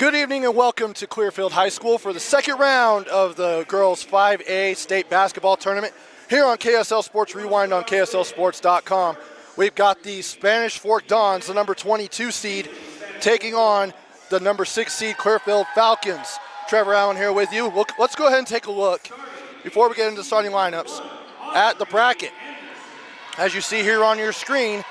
Good evening and welcome to Clearfield High School for the second round of the girls 5A state basketball tournament here on KSL Sports Rewind on KSLSports.com. We've got the Spanish Fork Dons, the number 22 seed, taking on the number 6 seed Clearfield Falcons. Trevor Allen here with you. Let's go ahead and take a look before we get into starting lineups at the bracket. As you see here on your screen,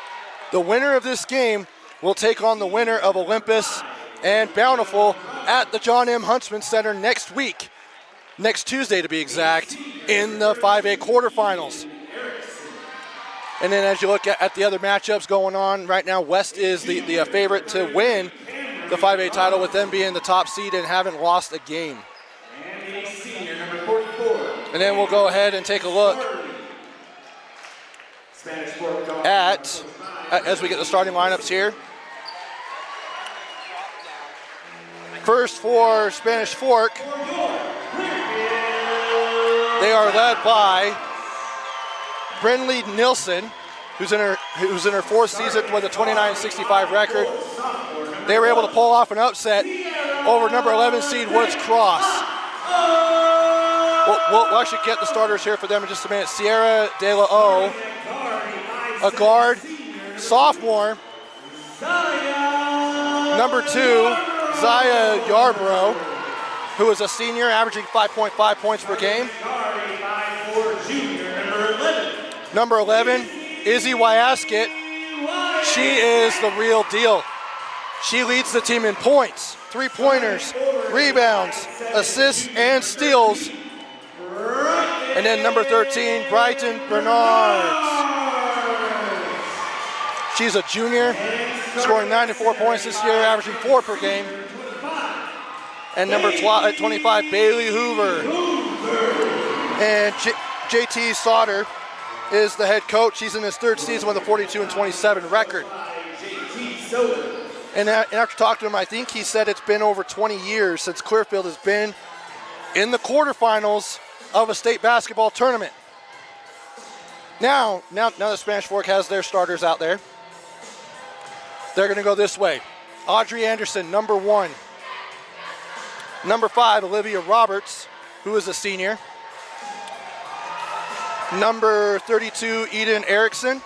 the winner of this game will take on the winner of Olympus and Bountiful at the John M. Huntsman Center next week, next Tuesday to be exact, in the 5A quarterfinals. And then as you look at the other matchups going on right now, West is the favorite to win the 5A title, with them being the top seed and haven't lost a game. And then we'll go ahead and take a look at, as we get the starting lineups here. First for Spanish Fork, they are led by Brinley Nilsson, who's in her fourth season with a 29-65 record. They were able to pull off an upset over number 11 seed Woods Cross. We'll actually get the starters here for them in just a minute. Sierra De La O, a guard, sophomore. Number 2, Zaya Yarborough, who is a senior, averaging 5.5 points per game. Number 11, Izzy Wyaskett. She is the real deal. She leads the team in points, three-pointers, rebounds, assists, and steals. And then number 13, Brighton Bernards. She's a junior, scoring 94 points this year, averaging 4 per game. And number 25, Bailey Hoover. And JT Sauter is the head coach. He's in his third season with a 42-27 record. And after talking to him, I think he said it's been over 20 years since Clearfield has been in the quarterfinals of a state basketball tournament. Now the Spanish Fork has their starters out there. They're going to go this way. Audrey Anderson, number 1. Number 5, Olivia Roberts, who is a senior. Number 32, Eden Erickson,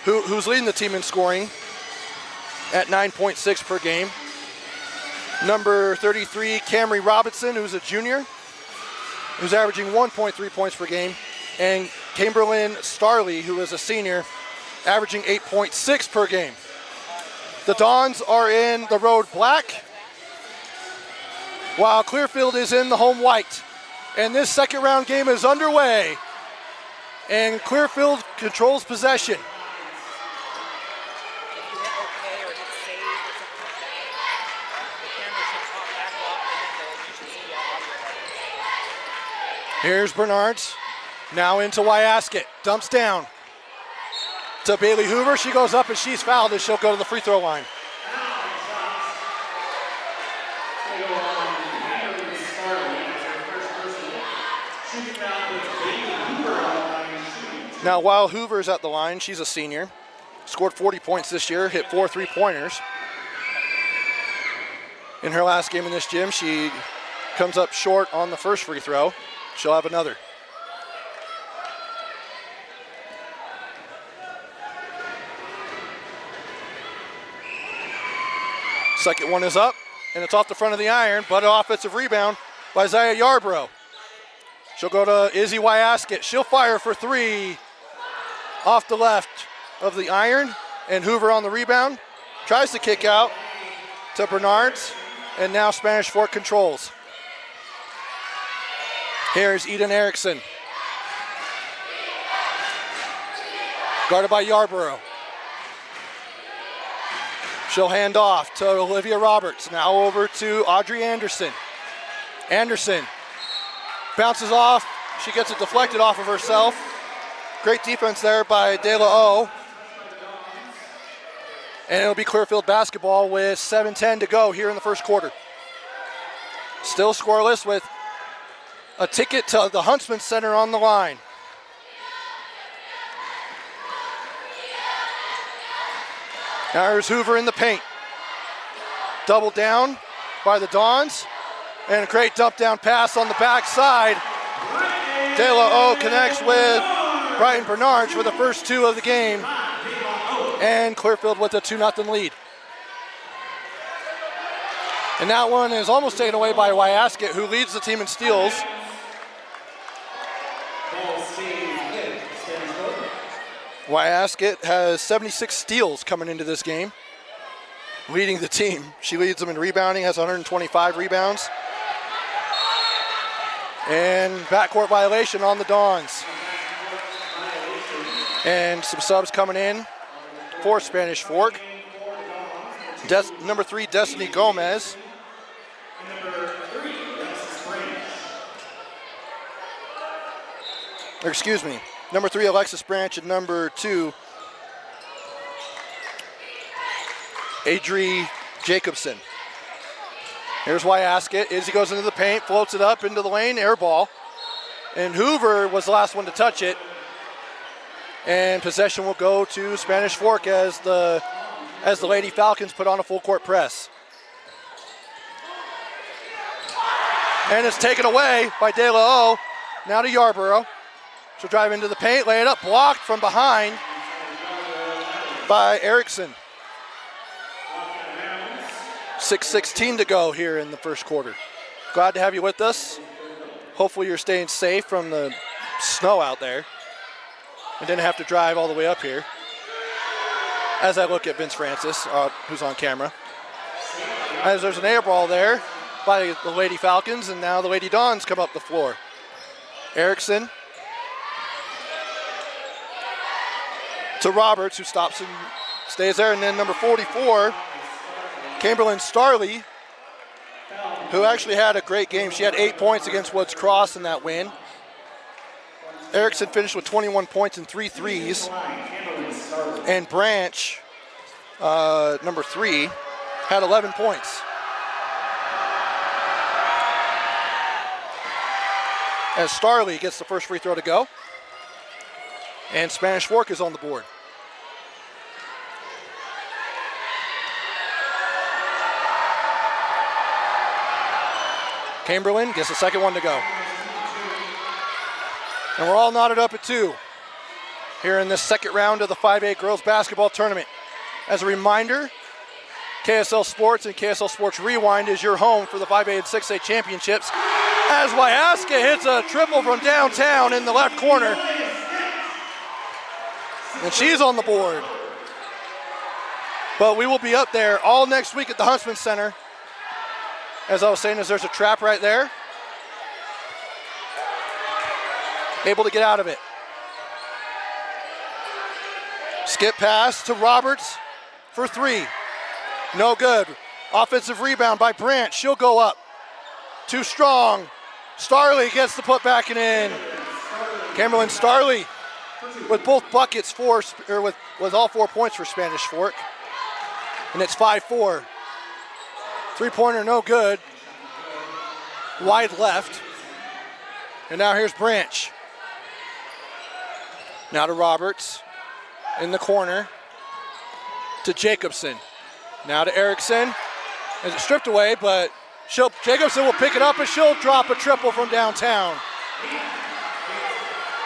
who's leading the team in scoring at 9.6 per game. Number 33, Camry Robinson, who's a junior, who's averaging 1.3 points per game. And Chamberlain Starley, who is a senior, averaging 8.6 per game. The Dons are in the road black, while Clearfield is in the home white. And this second round game is underway, and Clearfield controls possession. Here's Bernards, now into Wyaskett, dumps down to Bailey Hoover. She goes up and she's fouled, and she'll go to the free throw line. Now, while Hoover's at the line, she's a senior, scored 40 points this year, hit 4 3-pointers. In her last game in this gym, she comes up short on the first free throw. She'll have another. Second one is up, and it's off the front of the iron, but an offensive rebound by Zaya Yarborough. She'll go to Izzy Wyaskett. She'll fire for 3 off the left of the iron, and Hoover on the rebound. Tries to kick out to Bernards, and now Spanish Fork controls. Here's Eden Erickson. Guarded by Yarborough. She'll hand off to Olivia Roberts. Now over to Audrey Anderson. Anderson bounces off. She gets it deflected off of herself. Great defense there by De La O. And it'll be Clearfield basketball with 7:10 to go here in the first quarter. Still scoreless with a ticket to the Huntsman Center on the line. Now here's Hoover in the paint. Double down. by the Dons. And a great dump down pass on the backside. De La O connects with Brighton Bernards for the first two of the game. And Clearfield with a 2-0 lead. And that one is almost taken away by Wyaskett, who leads the team in steals. Wyaskett has 76 steals coming into this game, leading the team. She leads them in rebounding, has 125 rebounds. And backcourt violation on the Dons. And some subs coming in for Spanish Fork. Number 3, Destiny Gomez. Or excuse me, number 3, Alexis Branch, and number 2, Adri Jacobson. Here's Wyaskett. Izzy goes into the paint, floats it up into the lane, air ball. And Hoover was the last one to touch it. And possession will go to Spanish Fork as the Lady Falcons put on a full court press. And it's taken away by De La O. Now to Yarborough. She'll drive into the paint, lay it up, blocked from behind by Erickson. 6:16 to go here in the first quarter. Glad to have you with us. Hopefully you're staying safe from the snow out there and didn't have to drive all the way up here. As I look at Vince Francis, who's on camera. As there's an air ball there by the Lady Falcons, and now the Lady Dons come up the floor. Erickson to Roberts, who stops and stays there, and then number 44, Chamberlain Starley, who actually had a great game. She had 8 points against Woods Cross in that win. Erickson finished with 21 points and 3 threes. And Branch, number 3, had 11 points. As Starley gets the first free throw to go. And Spanish Fork is on the board. Chamberlain gets the second one to go. And we're all knotted up at 2 here in this second round of the 5A Girls Basketball Tournament. As a reminder, KSL Sports and KSL Sports Rewind is your home for the 5A and 6A championships. As Wyaskett hits a triple from downtown in the left corner. And she's on the board. But we will be up there all next week at the Huntsman Center. As I was saying, there's a trap right there. Able to get out of it. Skip pass to Roberts for 3. No good. Offensive rebound by Branch. She'll go up. Too strong. Starley gets the putback and in. Chamberlain Starley with both buckets with all 4 points for Spanish Fork. And it's 5-4. Three-pointer no good. Wide left. And now here's Branch. Now to Roberts in the corner to Jacobson. Now to Erickson. It's stripped away, but Jacobson will pick it up and she'll drop a triple from downtown.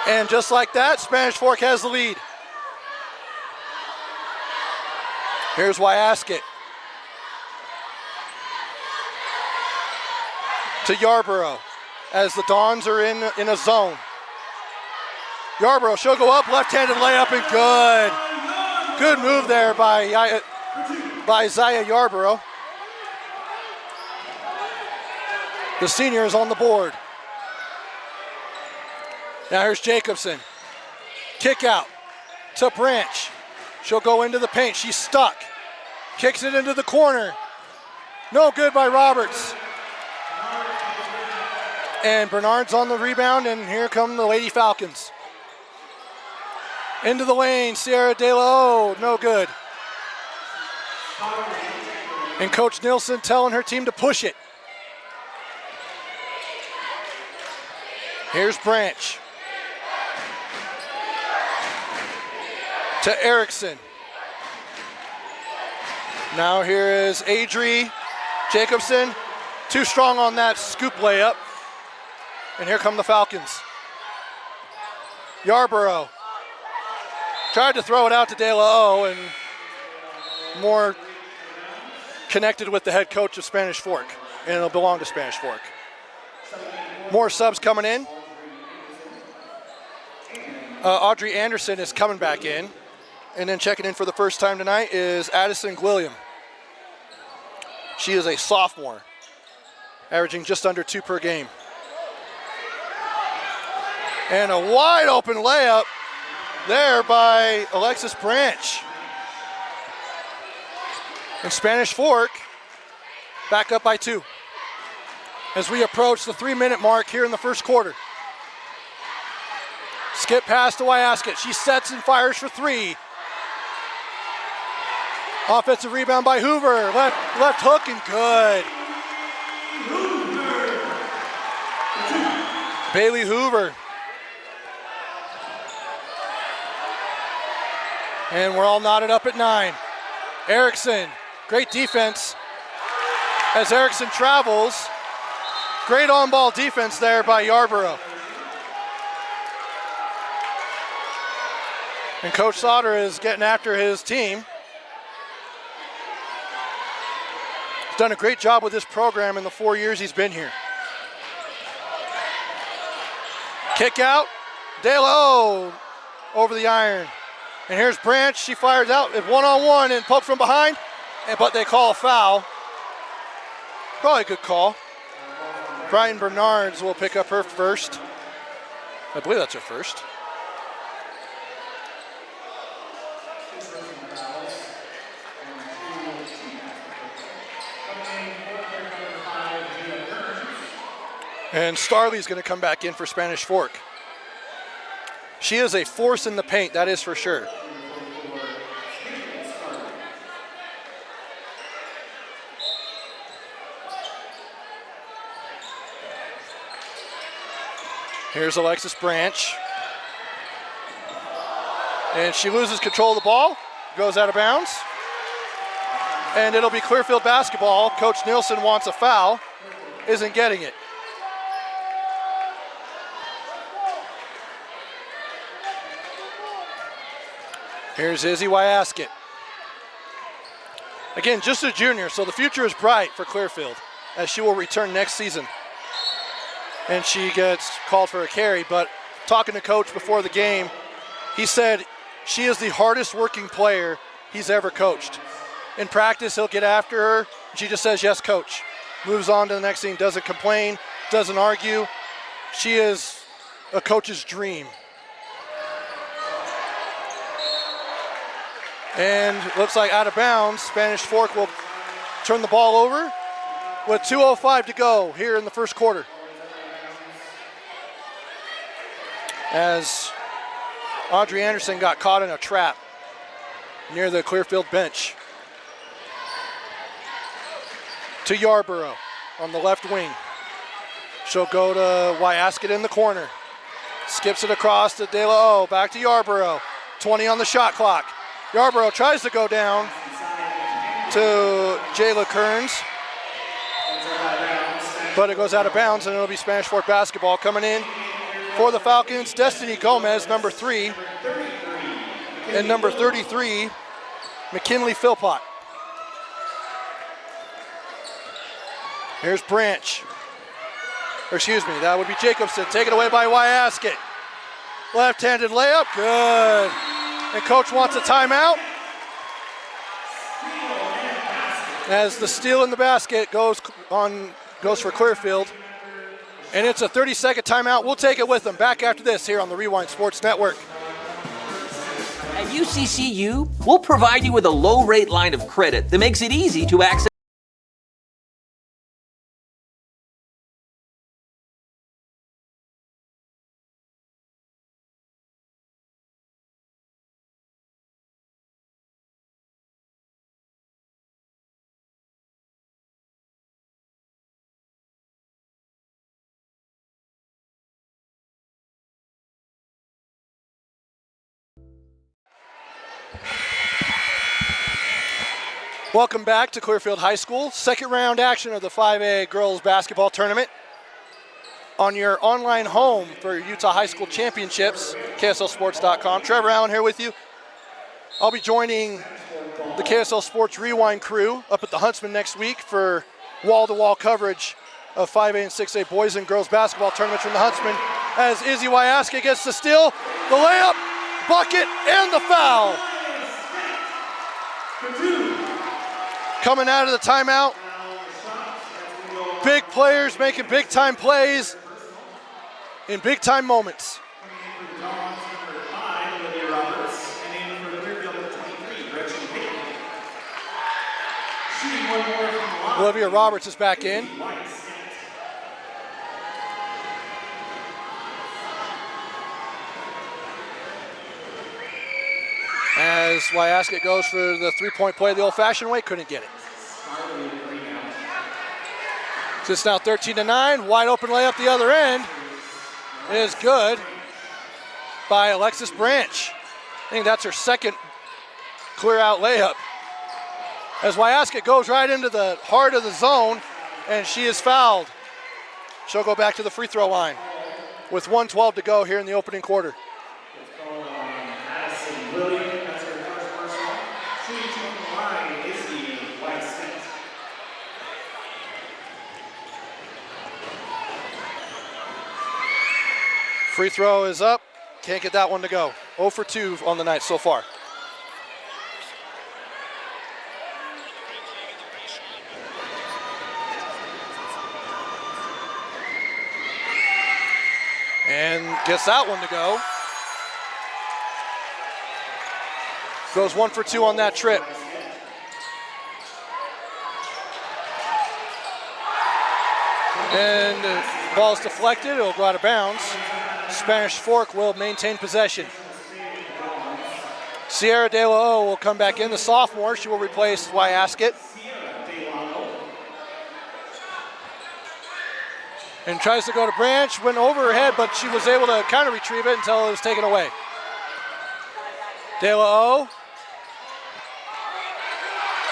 And just like that, Spanish Fork has the lead. Here's Wyaskett. To Yarborough as the Dons are in a zone. Yarborough, she'll go up, left-handed layup, and good. Good move there by Zaya Yarborough. The senior is on the board. Now here's Jacobson. Kick out to Branch. She'll go into the paint. She's stuck. Kicks it into the corner. No good by Roberts. And Bernard's on the rebound, and here come the Lady Falcons. Into the lane, Sierra De La O, no good. And Coach Nilsson telling her team to push it. Here's Branch. To Erickson. Now here is Adri Jacobson. Too strong on that scoop layup. And here come the Falcons. Yarborough tried to throw it out to De La O, and more connected with the head coach of Spanish Fork, and it'll belong to Spanish Fork. More subs coming in. Audrey Anderson is coming back in, and then checking in for the first time tonight is Addison Gwilliam. She is a sophomore, averaging just under 2 per game. And a wide open layup there by Alexis Branch. And Spanish Fork back up by 2 as we approach the 3-minute mark here in the first quarter. Skip pass to Wyaskett. She sets and fires for 3. Offensive rebound by Hoover. Left hook and good. Bailey Hoover. And we're all knotted up at 9. Erickson, great defense as Erickson travels. Great on-ball defense there by Yarborough. And Coach Sauter is getting after his team. He's done a great job with this program in the 4 years he's been here. Kick out, De La O over the iron. And here's Branch, she fires out at 1-on-1 and poked from behind, but they call a foul. Probably a good call. Brian Bernards will pick up her first. I believe that's her first. And Starley's going to come back in for Spanish Fork. She is a force in the paint, that is for sure. Here's Alexis Branch. And she loses control of the ball, goes out of bounds. And it'll be Clearfield basketball. Coach Nielsen wants a foul, isn't getting it. Here's Izzy Wyaskett. Again, just a junior, so the future is bright for Clearfield as she will return next season. And she gets called for a carry, but talking to Coach before the game, he said she is the hardest working player he's ever coached. In practice, he'll get after her. She just says, yes, Coach. Moves on to the next thing, doesn't complain, doesn't argue. She is a coach's dream. And looks like out of bounds. Spanish Fork will turn the ball over with 2:05 to go here in the first quarter. As Audrey Anderson got caught in a trap near the Clearfield bench. To Yarborough on the left wing. She'll go to Wyaskett in the corner. Skips it across to De La O. Back to Yarborough. 20 on the shot clock. Yarborough tries to go down to Jayla Kearns, but it goes out of bounds, and it'll be Spanish Fork basketball. Coming in for the Falcons, Destiny Gomez, number 3, and number 33, McKinley Philpott. Here's Branch. Or excuse me, that would be Jacobson. Taken away by Wyaskett. Left-handed layup, good. And Coach wants a timeout. As the steal in the basket goes for Clearfield. And it's a 30-second timeout. We'll take it with them. Back after this here on the Rewind Sports Network. At UCCU, we'll provide you with a low-rate line of credit that makes it easy to access. Welcome back to Clearfield High School. Second round action of the 5A girls basketball tournament. On your online home for Utah High School Championships, KSLSports.com. Trevor Allen here with you. I'll be joining the KSL Sports Rewind crew up at the Huntsman next week for wall-to-wall coverage of 5A and 6A boys and girls basketball tournaments from the Huntsman as Izzy Wyaska gets the steal, the layup, bucket, and the foul. Coming out of the timeout, big players making big-time plays in big-time moments. Olivia Roberts is back in. As Wyaska goes for the three-point play the old-fashioned way, couldn't get it. So it's now 13-9, wide open layup the other end is good by Alexis Branch. I think that's her second clear-out layup. As Wyaska goes right into the heart of the zone, and she is fouled. She'll go back to the free throw line with 1:12 to go here in the opening quarter. Free throw is up, can't get that one to go. 0 for 2 on the night so far. And gets that one to go. Goes 1 for 2 on that trip. And the ball's deflected, it'll go out of bounds. Spanish Fork will maintain possession. Sierra De La O will come back in, the sophomore. She will replace Wyaska. And tries to go to Branch, went over her head, but she was able to kind of retrieve it until it was taken away. De La O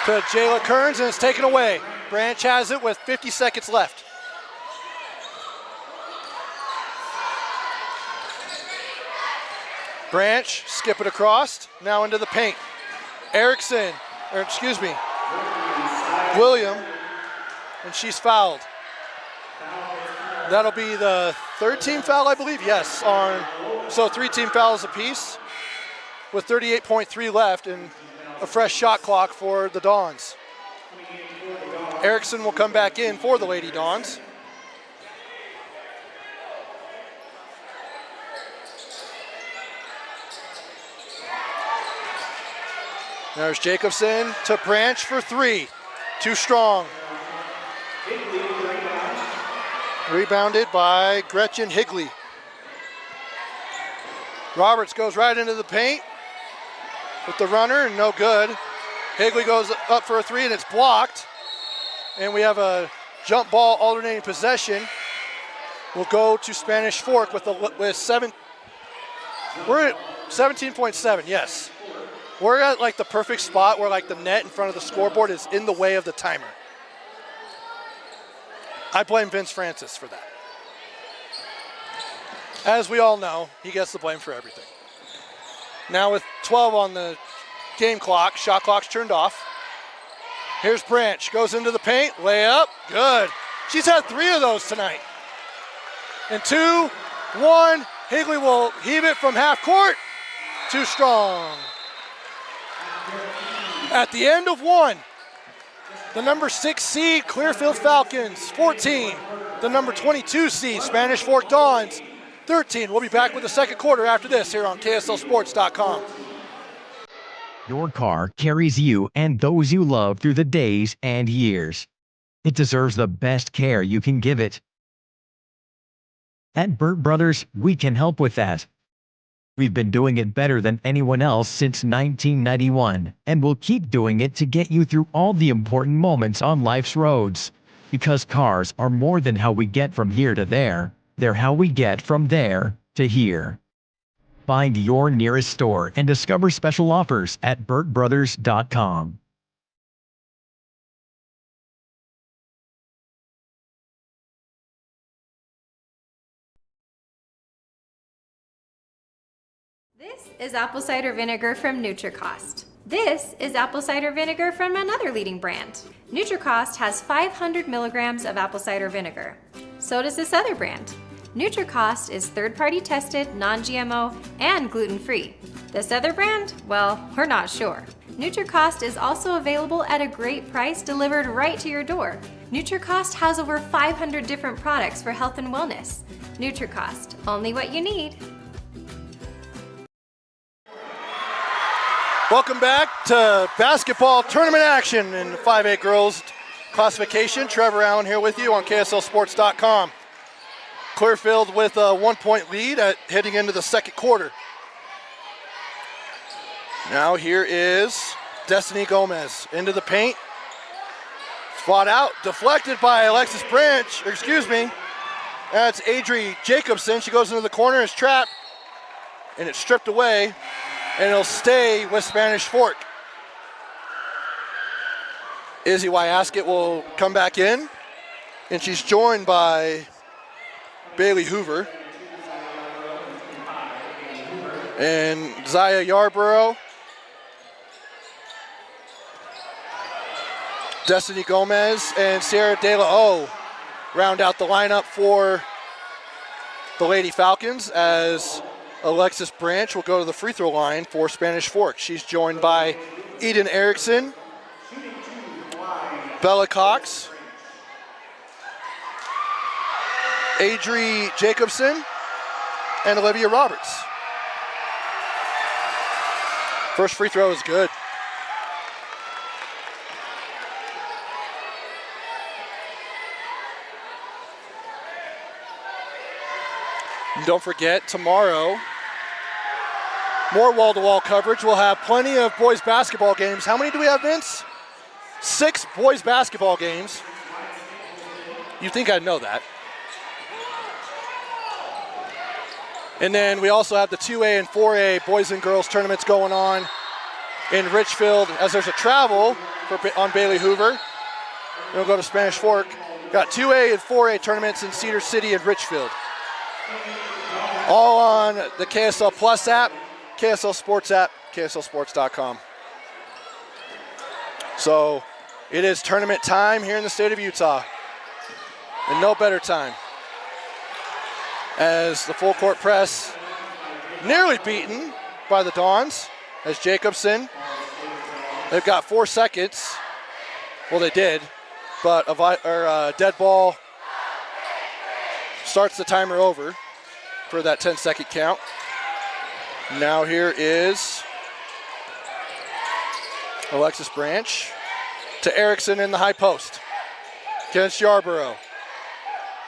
to Jayla Kearns, and it's taken away. Branch has it with 50 seconds left. Branch, skip it across, now into the paint. William, and she's fouled. That'll be the third team foul, I believe, yes. So 3 team fouls apiece with 38.3 left and a fresh shot clock for the Dons. Erickson will come back in for the Lady Dons. There's Jacobson to Branch for 3. Too strong. Rebounded by Gretchen Higley. Roberts goes right into the paint with the runner, and no good. Higley goes up for a 3, and it's blocked. And we have a jump ball alternating possession. We'll go to Spanish Fork with 7. We're at 17.7, yes. We're at like the perfect spot where like the net in front of the scoreboard is in the way of the timer. I blame Vince Francis for that. As we all know, he gets the blame for everything. Now with 12 on the game clock, shot clock's turned off. Here's Branch, goes into the paint, layup, good. She's had 3 of those tonight. And 2, 1, Higley will heave it from half court. Too strong. At the end of 1, the number 6 seed Clearfield Falcons, 14. The number 22 seed Spanish Fork Dons, 13. We'll be back with the second quarter after this here on KSLSports.com. Your car carries you and those you love through the days and years. It deserves the best care you can give it. At Burt Brothers, we can help with that. We've been doing it better than anyone else since 1991, and we'll keep doing it to get you through all the important moments on life's roads. Because cars are more than how we get from here to there, they're how we get from there to here. Find your nearest store and discover special offers at burtbrothers.com. This is apple cider vinegar from Nutricost. This is apple cider vinegar from another leading brand. Nutricost has 500 milligrams of apple cider vinegar. So does this other brand. Nutricost is third-party tested, non-GMO, and gluten-free. This other brand? Well, we're not sure. Nutricost is also available at a great price delivered right to your door. Nutricost has over 500 different products for health and wellness. Nutricost, only what you need. Welcome back to basketball tournament action in the 5A girls classification. Trevor Allen here with you on KSLSports.com. Clearfield with a 1-point lead heading into the second quarter. Now here is Destiny Gomez into the paint. Fought out, deflected by Alexis Branch, That's Adri Jacobson. She goes into the corner, is trapped, and it's stripped away. And it'll stay with Spanish Fork. Izzy Wyaskett will come back in, and she's joined by Bailey Hoover and Zaya Yarborough, Destiny Gomez, and Sierra De La O round out the lineup for the Lady Falcons, as Alexis Branch will go to the free throw line for Spanish Fork. She's joined by Eden Erickson, Bella Cox, Adri Jacobson, and Olivia Roberts. First free throw is good. Don't forget, tomorrow, more wall-to-wall coverage. We'll have plenty of boys basketball games. How many do we have, Vince? 6 boys basketball games. You'd think I'd know that. And then we also have the 2A and 4A boys and girls tournaments going on in Richfield, as there's a travel on Bailey Hoover. We'll go to Spanish Fork. Got 2A and 4A tournaments in Cedar City and Richfield. All on the KSL Plus app, KSL Sports app, KSLSports.com. So it is tournament time here in the state of Utah. And no better time. As the full court press nearly beaten by the Dons, as Jacobson, they've got 4 seconds. Well, they did, but a dead ball starts the timer over for that 10-second count. Now here is Alexis Branch to Erickson in the high post against Yarborough.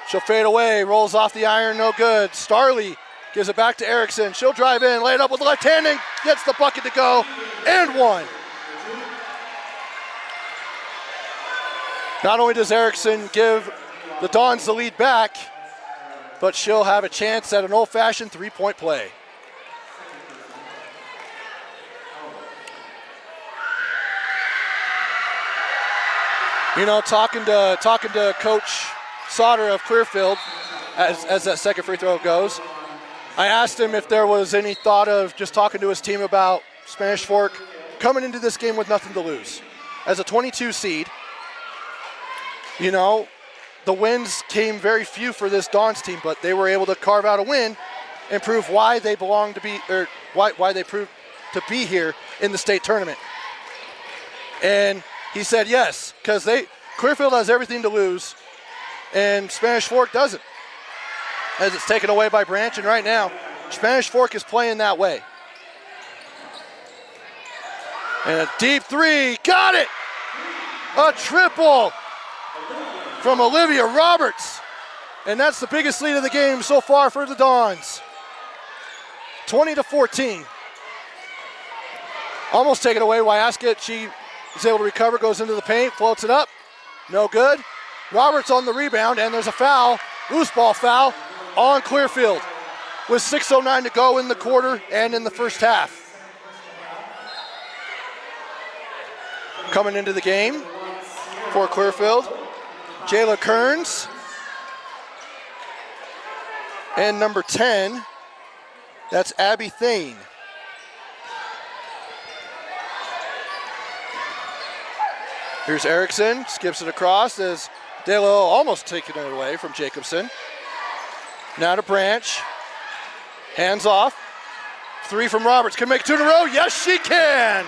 She'll fade away, rolls off the iron, no good. Starley gives it back to Erickson. She'll drive in, lay it up with the left hand, and gets the bucket to go, and one. Not only does Erickson give the Dons the lead back, but she'll have a chance at an old-fashioned 3-point play. You know, talking to Coach Sauter of Clearfield as that second free throw goes, I asked him if there was any thought of just talking to his team about Spanish Fork coming into this game with nothing to lose. As a 22 seed, you know, the wins came very few for this Dons team, but they were able to carve out a win and prove why they belong to be, or why they proved to be here in the state tournament. And he said yes, because Clearfield has everything to lose, and Spanish Fork doesn't, as it's taken away by Branch. And right now, Spanish Fork is playing that way. And a deep three, got it! A triple from Olivia Roberts. And that's the biggest lead of the game so far for the Dons. 20-14. Almost taken away. Wyaskett, she is able to recover, goes into the paint, floats it up. No good. Roberts on the rebound, and there's a foul, loose ball foul on Clearfield with 6:09 to go in the quarter and in the first half. Coming into the game for Clearfield, Jayla Kearns, and number 10, that's Abby Thane. Here's Erickson, skips it across as De La O almost taking it away from Jacobson. Now to Branch. Hands off. 3 from Roberts. Can make 2 in a row. Yes, she can.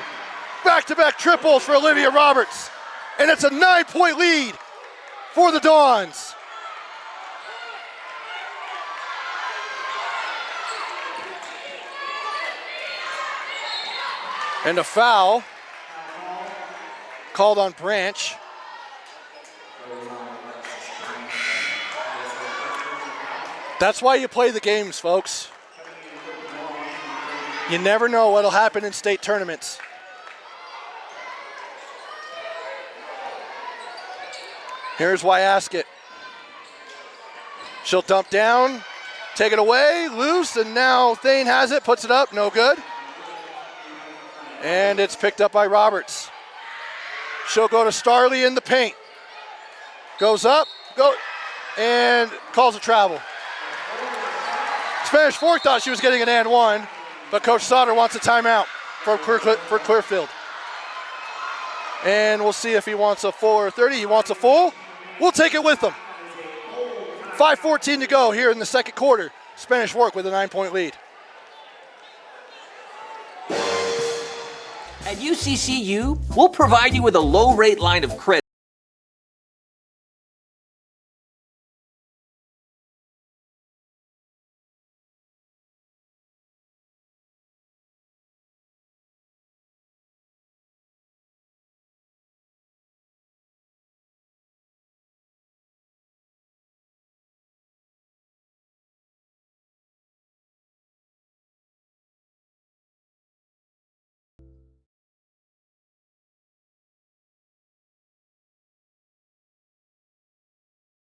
Back-to-back triples for Olivia Roberts. And it's a 9-point lead for the Dawns. And a foul called on Branch. That's why you play the games, folks. You never know what'll happen in state tournaments. Here's Wyaskett. She'll dump down, take it away, loose, and now Thane has it, puts it up, no good. And it's picked up by Roberts. She'll go to Starley in the paint. Goes up, and calls a travel. Spanish Fork thought she was getting an and one, but Coach Sauter wants a timeout for Clearfield. And we'll see if he wants a full or 30. He wants a full. We'll take it with him. 5:14 to go here in the second quarter. Spanish Fork with a 9-point lead. At UCCU, we'll provide you with a low-rate line of credit.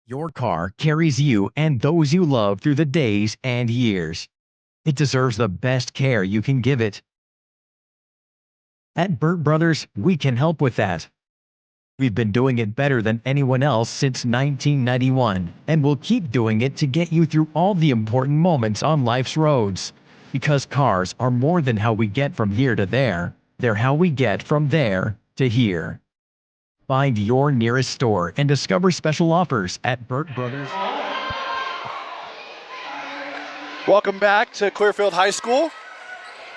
Your car carries you and those you love through the days and years. It deserves the best care you can give it. At Burt Brothers, we can help with that. We've been doing it better than anyone else since 1991, and we'll keep doing it to get you through all the important moments on life's roads. Because cars are more than how we get from here to there, they're how we get from there to here. Find your nearest store and discover special offers at Burt Brothers. Welcome back to Clearfield High School,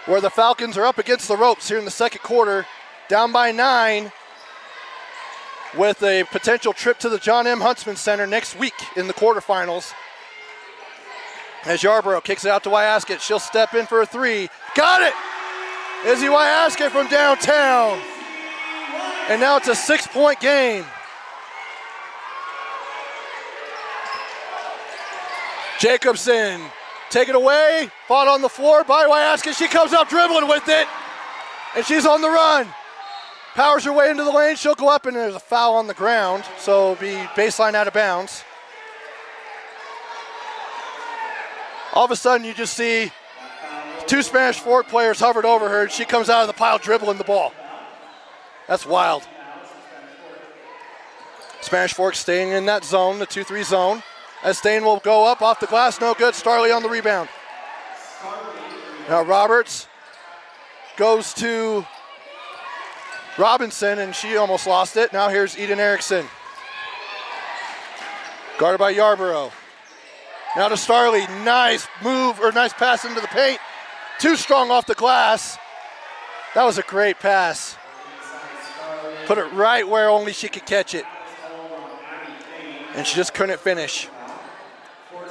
where the Falcons are up against the ropes here in the second quarter, down by 9, with a potential trip to the John M. Huntsman Center next week in the quarterfinals. As Yarborough kicks it out to Wyaskett, she'll step in for a 3. Got it! Izzy Wyaskett from downtown. And now it's a 6-point game. Jacobson, take it away, fought on the floor by Wyaskett. She comes up dribbling with it, and she's on the run. Powers her way into the lane, she'll go up, and there's a foul on the ground, so it'll be baseline out of bounds. All of a sudden, you just see 2 Spanish Fork players hovered over her, and she comes out of the pile dribbling the ball. That's wild. Spanish Fork staying in that zone, the 2-3 zone. As Stain will go up off the glass, no good. Starley on the rebound. Now Roberts goes to Robinson, and she almost lost it. Now here's Eden Erickson. Guarded by Yarborough. Now to Starley, nice move, or nice pass into the paint. Too strong off the glass. That was a great pass. Put it right where only she could catch it. And she just couldn't finish.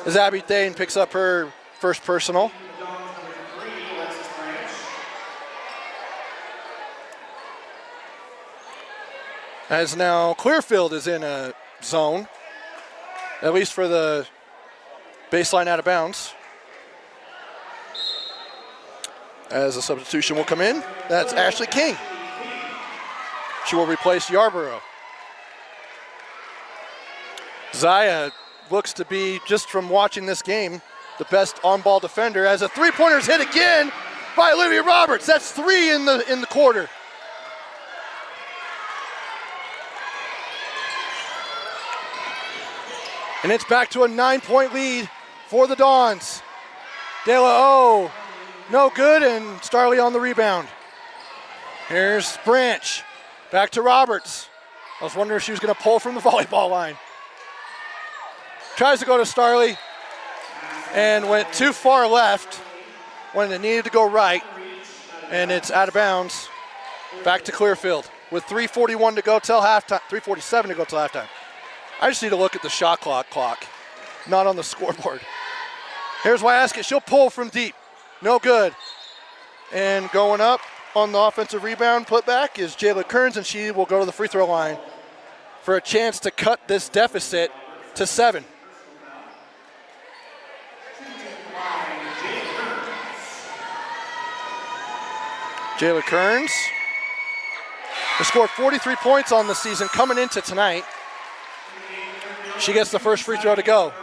As Abby Thane picks up her first personal. As now Clearfield is in a zone, at least for the baseline out of bounds. As a substitution will come in, that's Ashley King. She will replace Yarborough. Zaya looks to be, just from watching this game, the best on-ball defender, as a three-pointer is hit again by Olivia Roberts. That's 3 in the quarter. And it's back to a 9-point lead for the Dawns. De La O, no good, and Starley on the rebound. Here's Branch, back to Roberts. I was wondering if she was going to pull from the volleyball line. Tries to go to Starley and went too far left when it needed to go right, and it's out of bounds. Back to Clearfield with 3:41 to go till halftime, 3:47 to go till halftime. I just need to look at the shot clock, not on the scoreboard. Here's Wyaskett. She'll pull from deep. No good. And going up on the offensive rebound putback is Jayla Kearns, and she will go to the free throw line for a chance to cut this deficit to 7. Jayla Kearns has scored 43 points on the season coming into tonight. She gets the first free throw to go.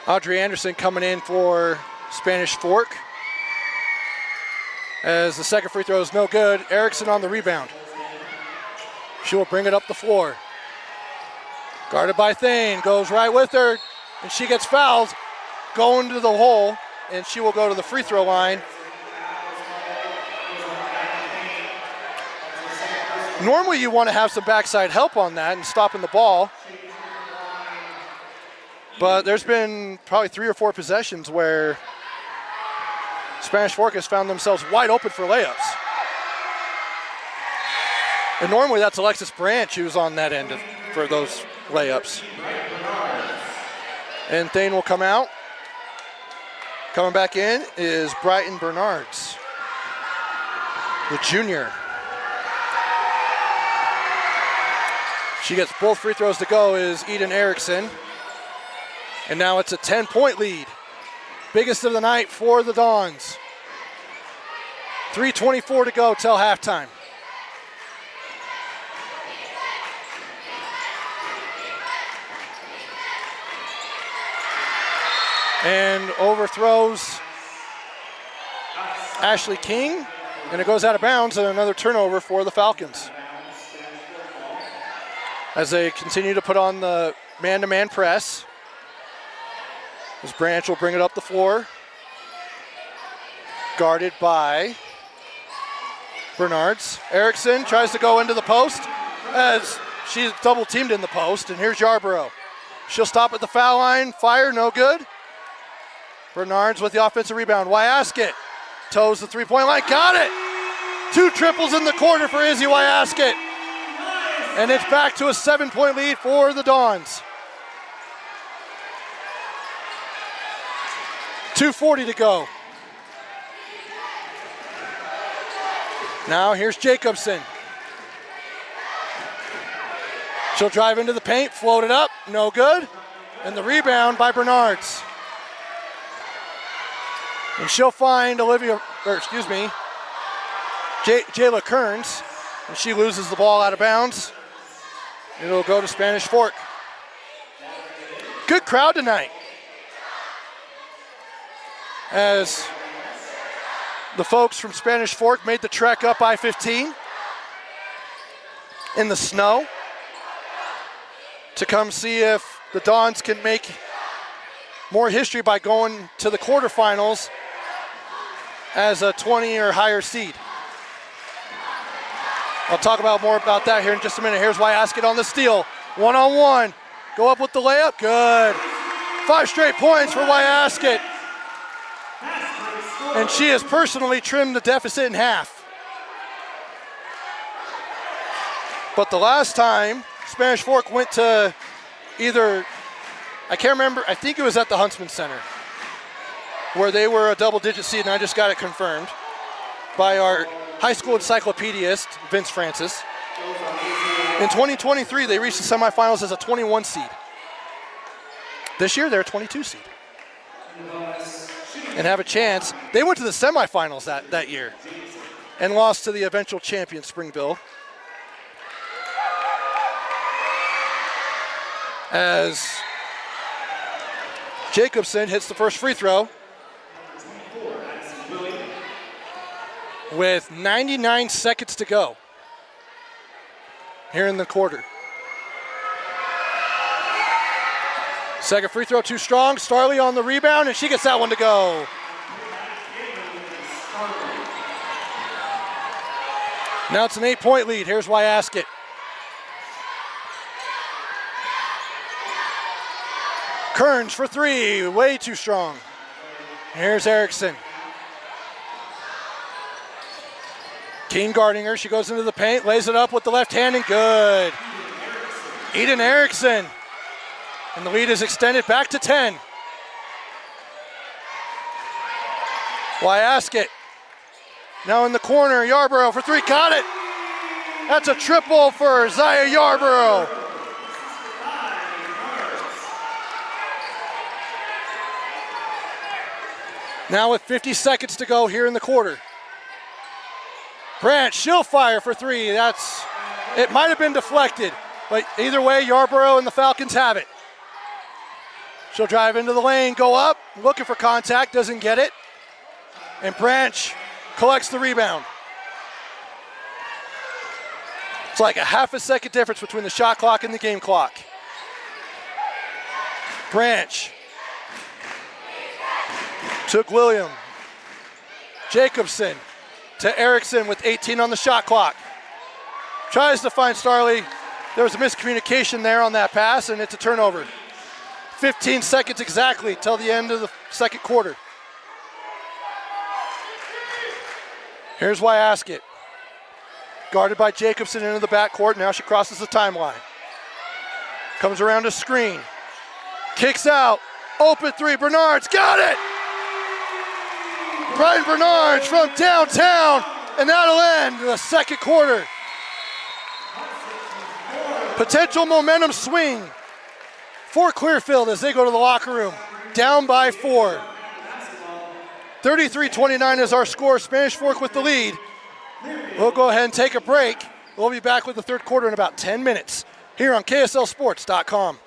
Audrey Anderson coming in for Spanish Fork. As the second free throw is no good, Erickson on the rebound. She will bring it up the floor. Guarded by Thane, goes right with her, and she gets fouled, going to the hole, and she will go to the free throw line. Normally you want to have some backside help on that and stopping the ball. But there's been probably 3 or 4 possessions where Spanish Fork has found themselves wide open for layups. And normally that's Alexis Branch who's on that end for those layups. And Thane will come out. Coming back in is Brighton Bernards, the junior. She gets both free throws to go is Eden Erickson. And now it's a 10-point lead. Biggest of the night for the Dons. 3:24 to go till halftime. And overthrows Ashley King, and it goes out of bounds, and another turnover for the Falcons. As they continue to put on the man-to-man press. As Branch will bring it up the floor. Guarded by Bernards. Erickson tries to go into the post as she's double teamed in the post, and here's Yarborough. She'll stop at the foul line, fire, no good. Bernards with the offensive rebound. Wyaskett toes the three-point line, got it! 2 triples in the quarter for Izzy Wyaskett. And it's back to a 7-point lead for the Dons. 2:40 to go. Now here's Jacobson. She'll drive into the paint, float it up, no good. And the rebound by Bernards. And she'll find Jayla Kearns, and she loses the ball out of bounds. It'll go to Spanish Fork. Good crowd tonight. As the folks from Spanish Fork made the trek up I-15 in the snow to come see if the Dons can make more history by going to the quarterfinals as a 20 or higher seed. I'll talk more about that here in just a minute. Here's Wyaskett on the steal. One-on-one. Go up with the layup. Good. 5 straight points for Wyaskett. And she has personally trimmed the deficit in half. But the last time Spanish Fork went to either, I can't remember, I think it was at the Huntsman Center, where they were a double-digit seed, and I just got it confirmed by our high school encyclopedist, Vince Francis. In 2023, they reached the semifinals as a 21 seed. This year, they're a 22 seed. And have a chance. They went to the semifinals that year and lost to the eventual champion, Springville. As Jacobson hits the first free throw with 99 seconds to go here in the quarter. Second free throw too strong. Starley on the rebound, and she gets that one to go. Now it's an 8-point lead. Here's why ask it. Kearns for three, way too strong. Here's Erickson. Keen guarding her. She goes into the paint, lays it up with the left hand, and good. Eden Erickson. And the lead is extended back to 10. Why ask it? Now in the corner, Yarborough for three, got it. That's a triple for Zaya Yarborough. Now with 50 seconds to go here in the quarter. Branch, she'll fire for three. It might have been deflected, but either way, Yarborough and the Falcons have it. She'll drive into the lane, go up, looking for contact, doesn't get it. And Branch collects the rebound. It's like a half a second difference between the shot clock and the game clock. Branch took William. Jacobson to Erickson with 18 on the shot clock. Tries to find Starley. There was a miscommunication there on that pass, and it's a turnover. 15 seconds exactly till the end of the second quarter. Here's why ask it. Guarded by Jacobson into the backcourt. Now she crosses the timeline. Comes around a screen. Kicks out. Open three. Bernard's got it. Brian Bernard from downtown. And that'll end the second quarter. Potential momentum swing for Clearfield as they go to the locker room. Down by 4. 33-29 is our score. Spanish Fork with the lead. We'll go ahead and take a break. We'll be back with the third quarter in about 10 minutes here on KSLSports.com.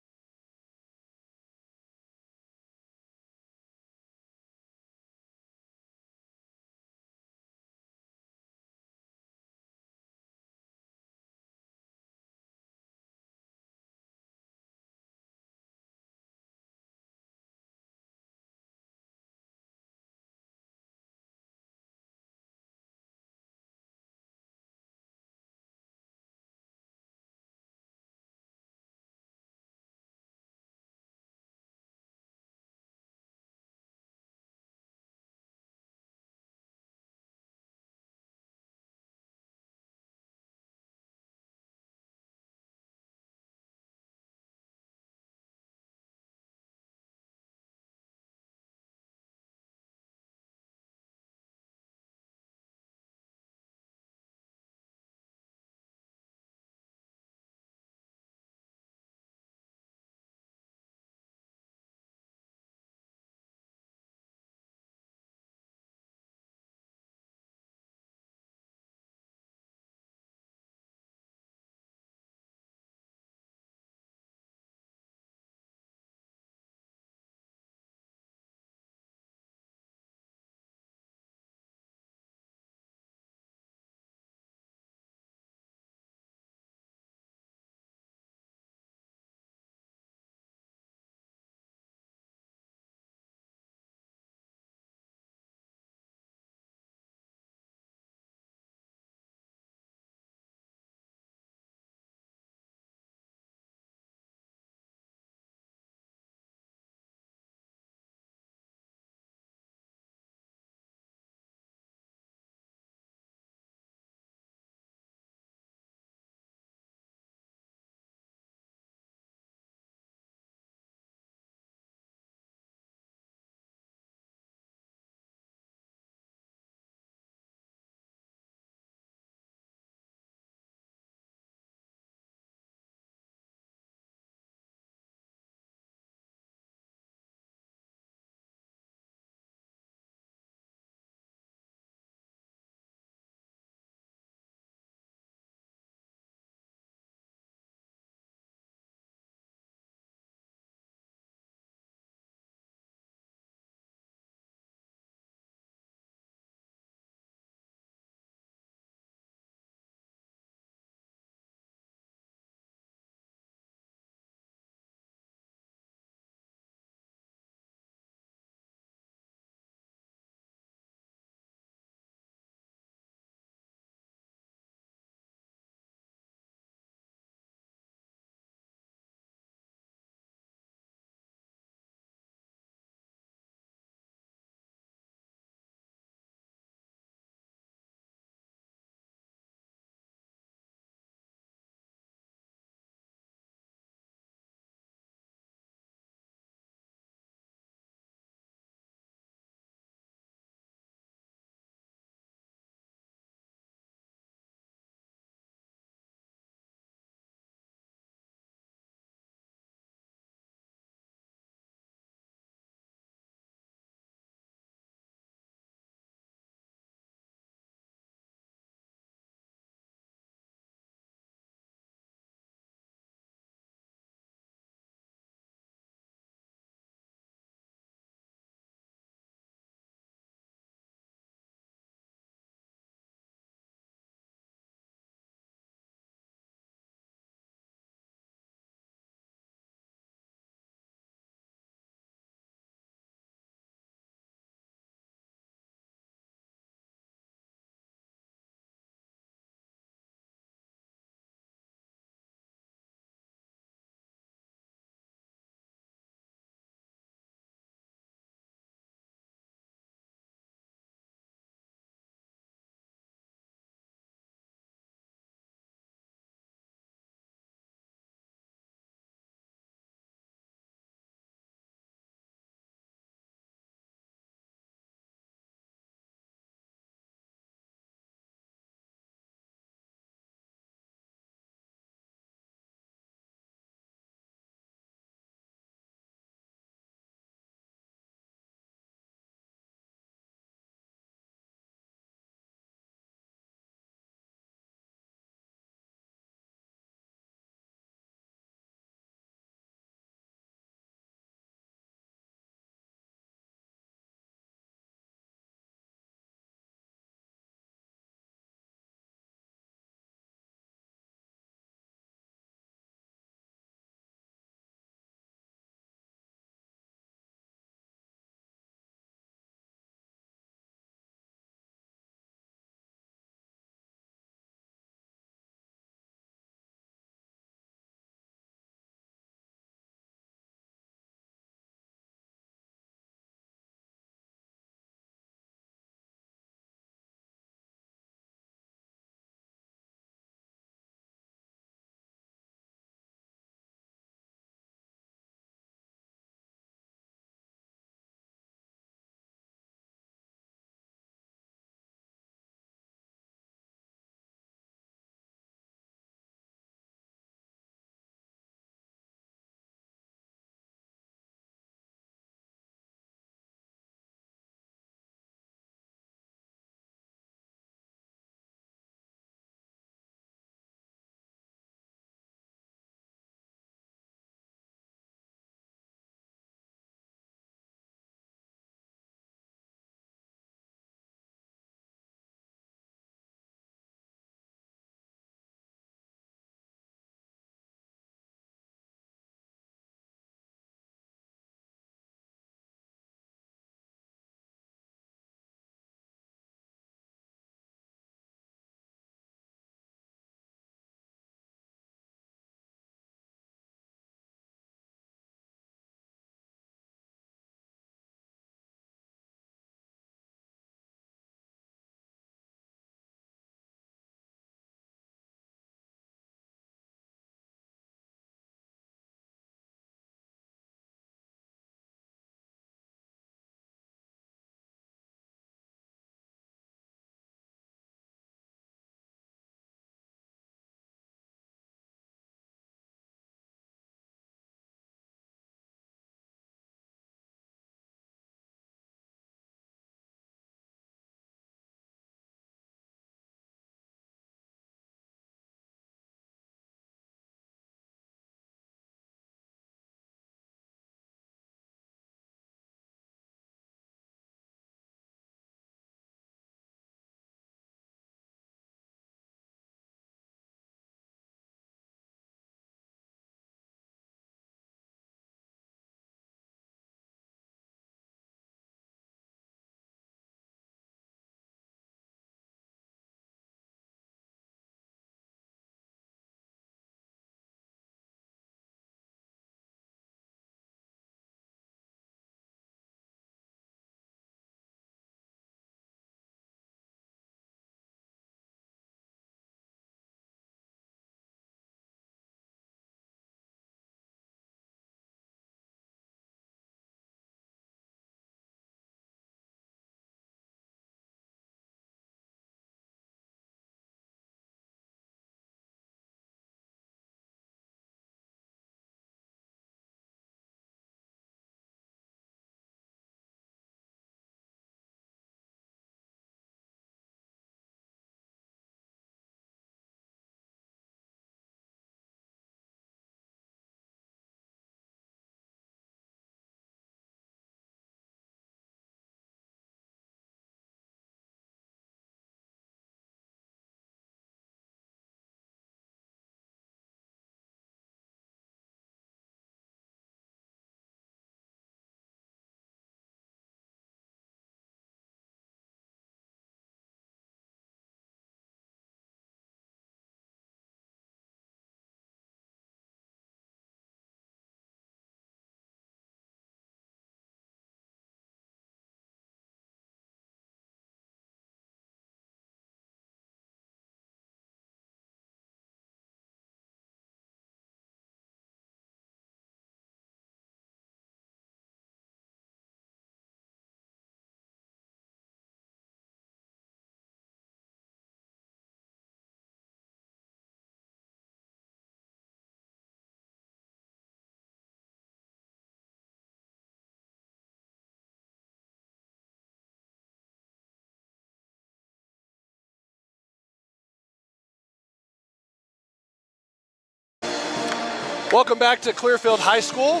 Welcome back to Clearfield High School.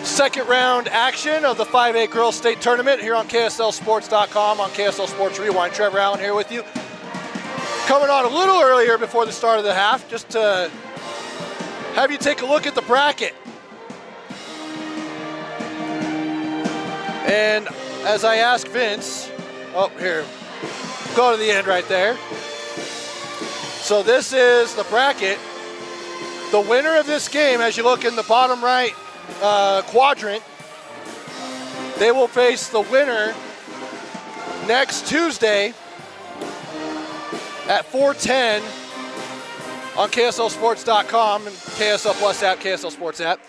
Second round action of the 5A Girls State Tournament here on KSLSports.com on KSL Sports Rewind. Trevor Allen here with you. Coming on a little earlier before the start of the half, just to have you take a look at the bracket. And as I asked Vince, oh, here, go to the end right there. So this is the bracket. The winner of this game, as you look in the bottom right quadrant, they will face the winner next Tuesday at 4:10 on KSLSports.com and KSL Plus app, KSL Sports app.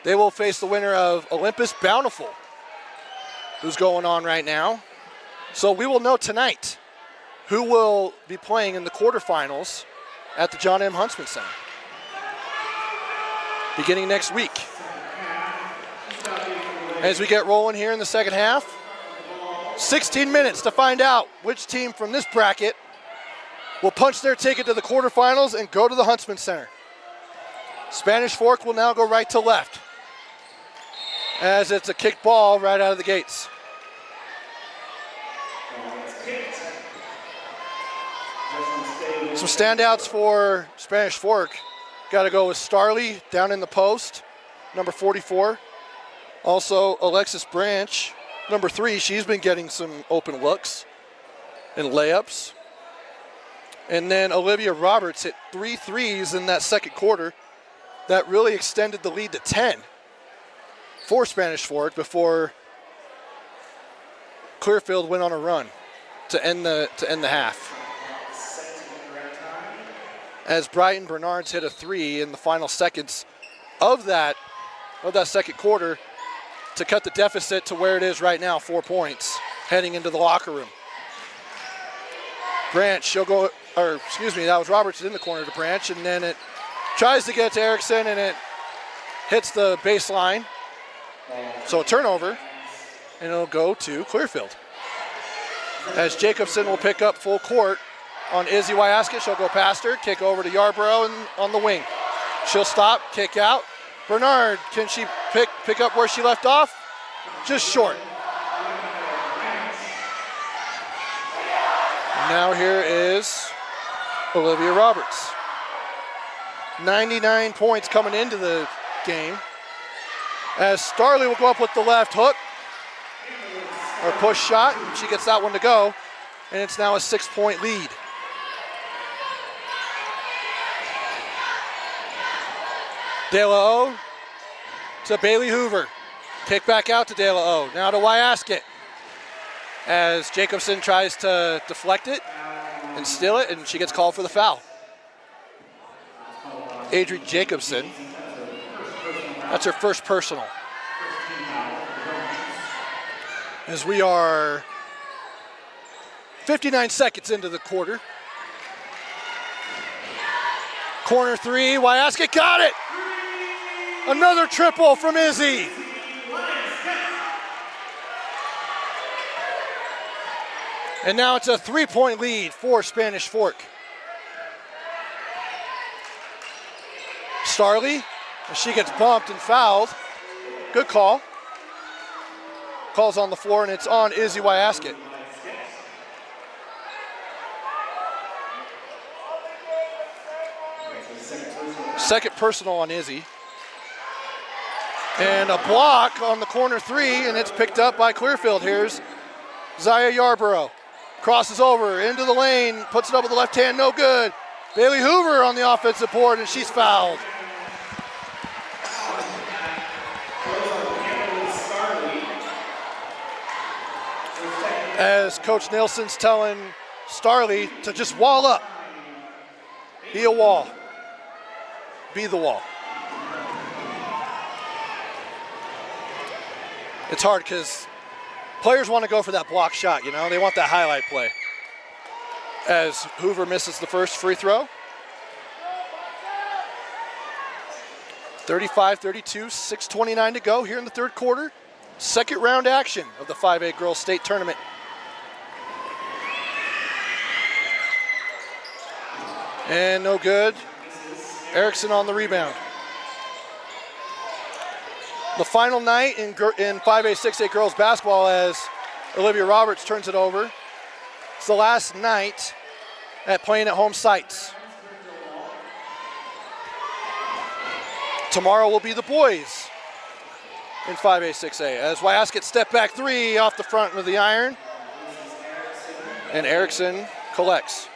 They will face the winner of Olympus Bountiful, who's going on right now. So we will know tonight who will be playing in the quarterfinals at the John M. Huntsman Center beginning next week. As we get rolling here in the second half, 16 minutes to find out which team from this bracket will punch their ticket to the quarterfinals and go to the Huntsman Center. Spanish Fork will now go right to left, as it's a kick ball right out of the gates. Some standouts for Spanish Fork. Got to go with Starley down in the post, number 44. Also, Alexis Branch, number 3. She's been getting some open looks and layups. And then Olivia Roberts hit 3 threes in that second quarter. That really extended the lead to 10 for Spanish Fork before Clearfield went on a run to end the half. As Brighton Bernards hit a 3 in the final seconds of that second quarter to cut the deficit to where it is right now, 4 points, heading into the locker room. Branch, she'll go, or excuse me, that was Roberts in the corner to Branch, and then it tries to get to Erickson, and it hits the baseline. So a turnover, and it'll go to Clearfield. As Jacobson will pick up full court on Izzy Wyaskett. She'll go past her, kick over to Yarborough and on the wing. She'll stop, kick out. Bernard, can she pick up where she left off? Just short. Now here is Olivia Roberts. 99 points coming into the game. As Starley will go up with the left hook, or push shot, and she gets that one to go, and it's now a 6-point lead. De La O to Bailey Hoover. Kick back out to De La O. Now to Wyaskett. As Jacobson tries to deflect it and steal it, and she gets called for the foul. Adri Jacobson. That's her first personal. As we are 59 seconds into the quarter. Corner 3, Wyaskett got it! Another triple from Izzy. And now it's a 3-point lead for Spanish Fork. Starley, she gets bumped and fouled. Good call. Call's on the floor, and it's on Izzy Wyaskett. Second personal on Izzy. And a block on the corner 3, and it's picked up by Clearfield. Here's Zaya Yarborough. Crosses over into the lane, puts it up with the left hand, no good. Bailey Hoover on the offensive board, and she's fouled. As Coach Nelson's telling Starley to just wall up. Be a wall. Be the wall. It's hard because players want to go for that block shot, you know? They want that highlight play. As Hoover misses the first free throw. 35-32, 6:29 to go here in the third quarter. Second round action of the 5A Girls State Tournament. And no good. Erickson on the rebound. The final night in 5A, 6A girls basketball as Olivia Roberts turns it over. It's the last night at playing at home sites. Tomorrow will be the boys in 5A, 6A as Wyaskett step back three off the front with the iron. And Erickson collects.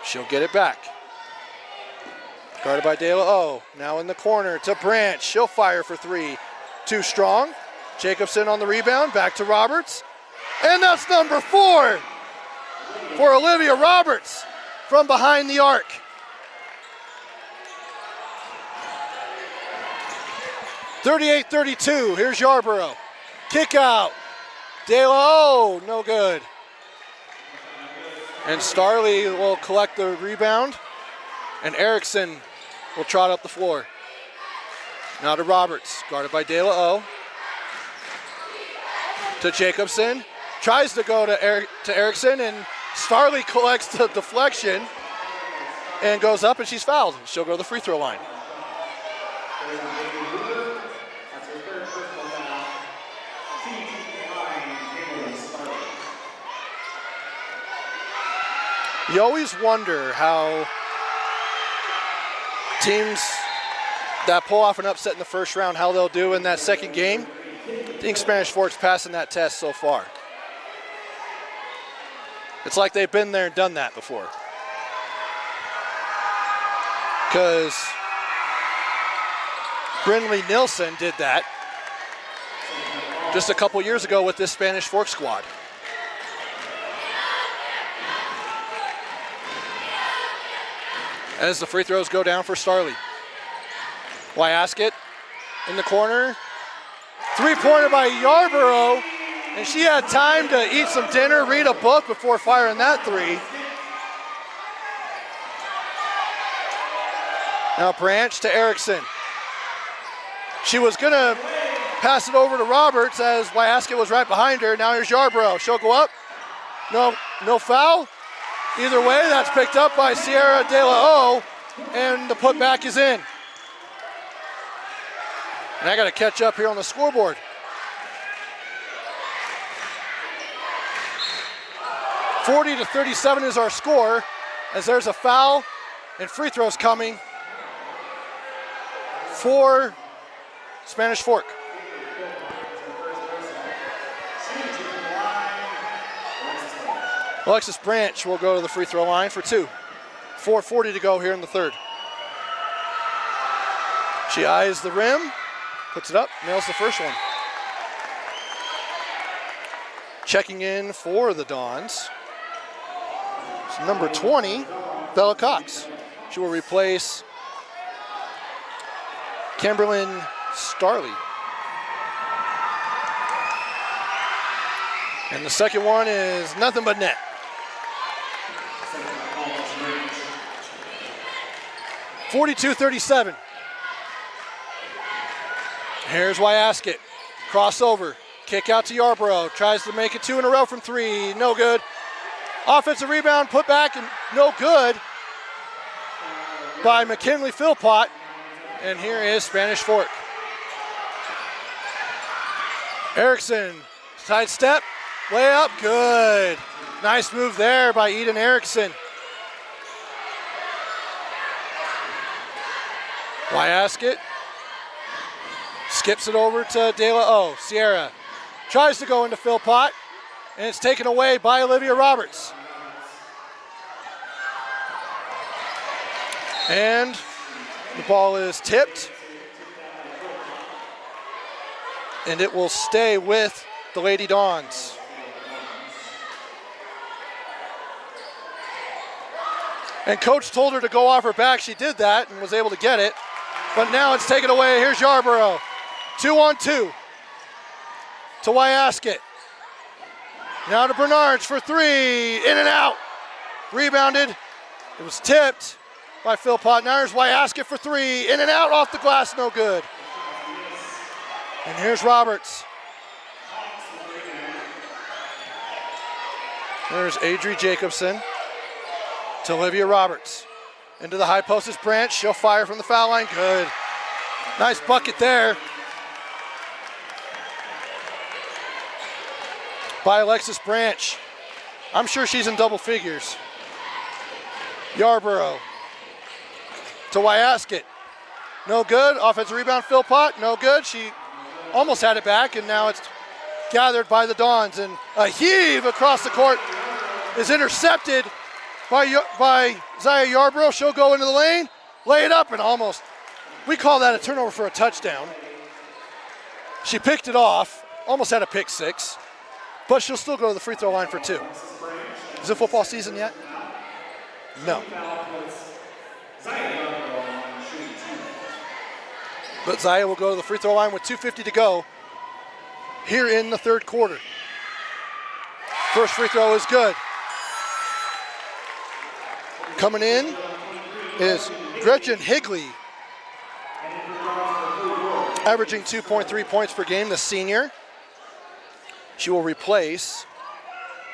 She'll get it back. Guarded by De La O. Now in the corner to Branch. She'll fire for three. Too strong. Jacobson on the rebound. Back to Roberts. And that's number 4 for Olivia Roberts from behind the arc. (38-32). Here's Yarborough. Kick out. De La O. No good. And Starley will collect the rebound. And Erickson will trot up the floor. Now to Roberts, guarded by De La O. To Jacobson. Tries to go to Erickson, and Starley collects the deflection and goes up, and she's fouled. She'll go to the free throw line. You always wonder how teams that pull off an upset in the first round, how they'll do in that second game. I think Spanish Fork's passing that test so far. It's like they've been there and done that before. Because Brindley Nilsson did that just a couple years ago with this Spanish Fork squad. As the free throws go down for Starley. Wyaskett in the corner. Three-pointer by Yarborough. And she had time to eat some dinner, read a book before firing that three. Now Branch to Erickson. She was going to pass it over to Roberts as Wyaskett was right behind her. Now here's Yarborough. She'll go up. No foul. Either way, that's picked up by Sierra De La O, and the putback is in. And I got to catch up here on the scoreboard. (40-37) is our score, as there's a foul and free throws coming for Spanish Fork. Alexis Branch will go to the free throw line for 2. 4:40 to go here in the third. She eyes the rim, puts it up, nails the first one. Checking in for the Dons. It's number 20, Bella Cox. She will replace Kimberlyn Starley. And the second one is nothing but net. (42-37). Here's Wyaskett. Crossover. Kick out to Yarborough. Tries to make it 2 in a row from 3. No good. Offensive rebound, put back, and no good by McKinley Philpott. And here is Spanish Fork. Erickson, side step, way up, good. Nice move there by Eden Erickson. Wyaskett skips it over to De La O. Sierra tries to go into Philpott, and it's taken away by Olivia Roberts. And the ball is tipped, and it will stay with the Lady Dons. And coach told her to go off her back. She did that and was able to get it. But now it's taken away. Here's Yarborough. 2-on-2 to Wyaskett. Now to Bernards for 3. In and out. Rebounded. It was tipped by Philpott. Now here's Wyaskett for 3. In and out off the glass. No good. And here's Roberts. There's Adri Jacobson to Olivia Roberts. Into the high post is Branch. She'll fire from the foul line. Good. Nice bucket there by Alexis Branch. I'm sure she's in double figures. Yarborough to Wyaskett. No good. Offensive rebound, Philpott. No good. She almost had it back, and now it's gathered by the Dons. And a heave across the court is intercepted by Zaya Yarborough. She'll go into the lane, lay it up, and almost, we call that a turnover for a touchdown. She picked it off, almost had a pick six, but she'll still go to the free throw line for two. Is it football season yet? No. But Zaya will go to the free throw line with 2:50 to go here in the third quarter. First free throw is good. Coming in is Gretchen Higley, averaging 2.3 points per game, the senior. She will replace,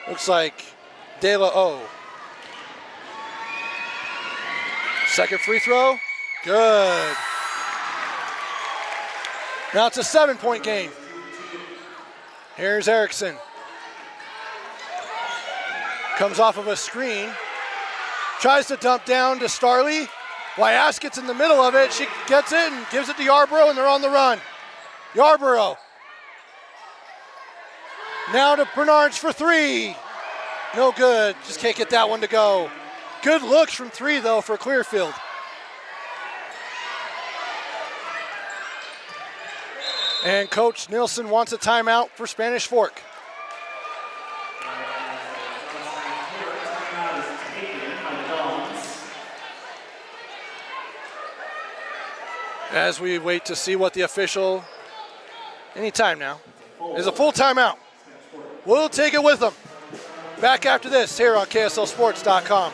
looks like, De La O. Second free throw, good. Now it's a 7-point game. Here's Erickson. Comes off of a screen. Tries to dump down to Starley. Wyaskett's in the middle of it. She gets it and gives it to Yarborough, and they're on the run. Yarborough. Now to Bernards for three. No good. Just can't get that one to go. Good looks from three, though, for Clearfield. And Coach Nilsson wants a timeout for Spanish Fork. As we wait to see what the official, anytime now, is a full timeout. We'll take it with them. Back after this here on KSLSports.com.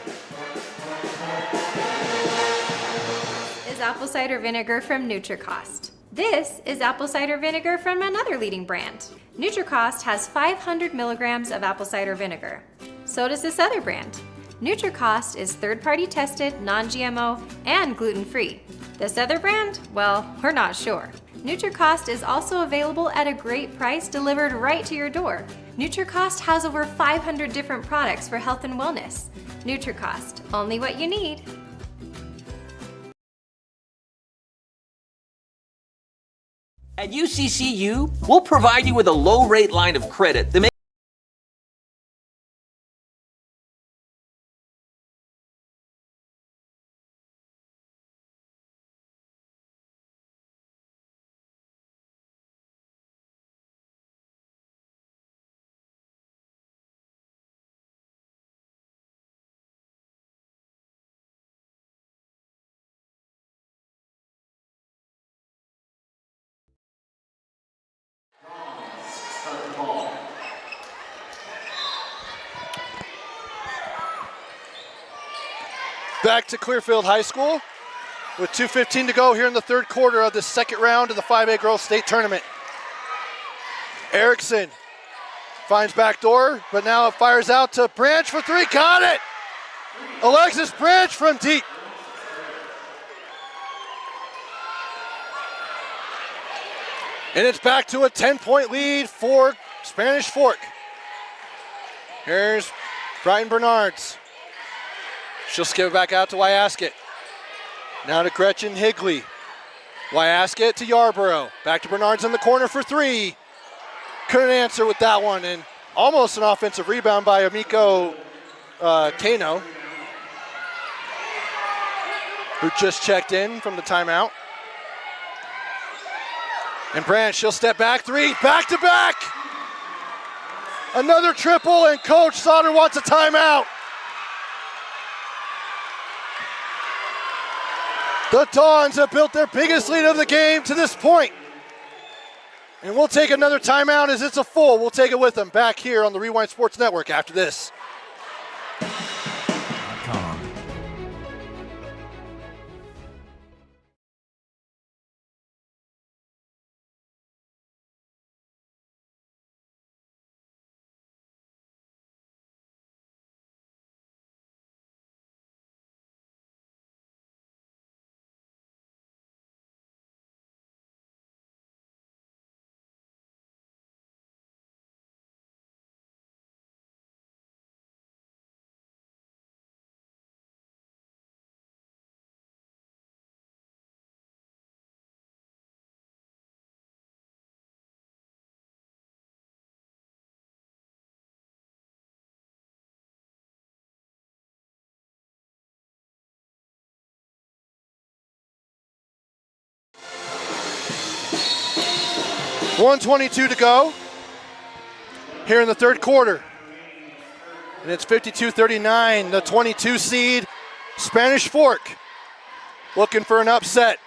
Is apple cider vinegar from NutriCost. This is apple cider vinegar from another leading brand. NutriCost has 500 milligrams of apple cider vinegar. So does this other brand. NutriCost is third-party tested, non-GMO, and gluten-free. This other brand? Well, we're not sure. NutriCost is also available at a great price delivered right to your door. NutriCost has over 500 different products for health and wellness. NutriCost, only what you need. At UCCU, we'll provide you with a low-rate line of credit that makes Back to Clearfield High School with 2:15 to go here in the third quarter of the second round of the 5A Girls State Tournament. Erickson finds backdoor, but now it fires out to Branch for three. Got it! Alexis Branch from deep. And it's back to a 10-point lead for Spanish Fork. Here's Brian Bernards. She'll skip it back out to Wyaskett. Now to Gretchen Higley. Wyaskett to Yarborough. Back to Bernards in the corner for three. Couldn't answer with that one, and almost an offensive rebound by Amiko Kano, who just checked in from the timeout. And Branch, she'll step back, three, back to back. Another triple, and Coach Sauter wants a timeout. The Dons have built their biggest lead of the game to this point. And we'll take another timeout as it's a full. We'll take it with them back here on the Rewind Sports Network after this. 1:22 to go here in the third quarter. And it's 52-39, the 22 seed Spanish Fork looking for an upset.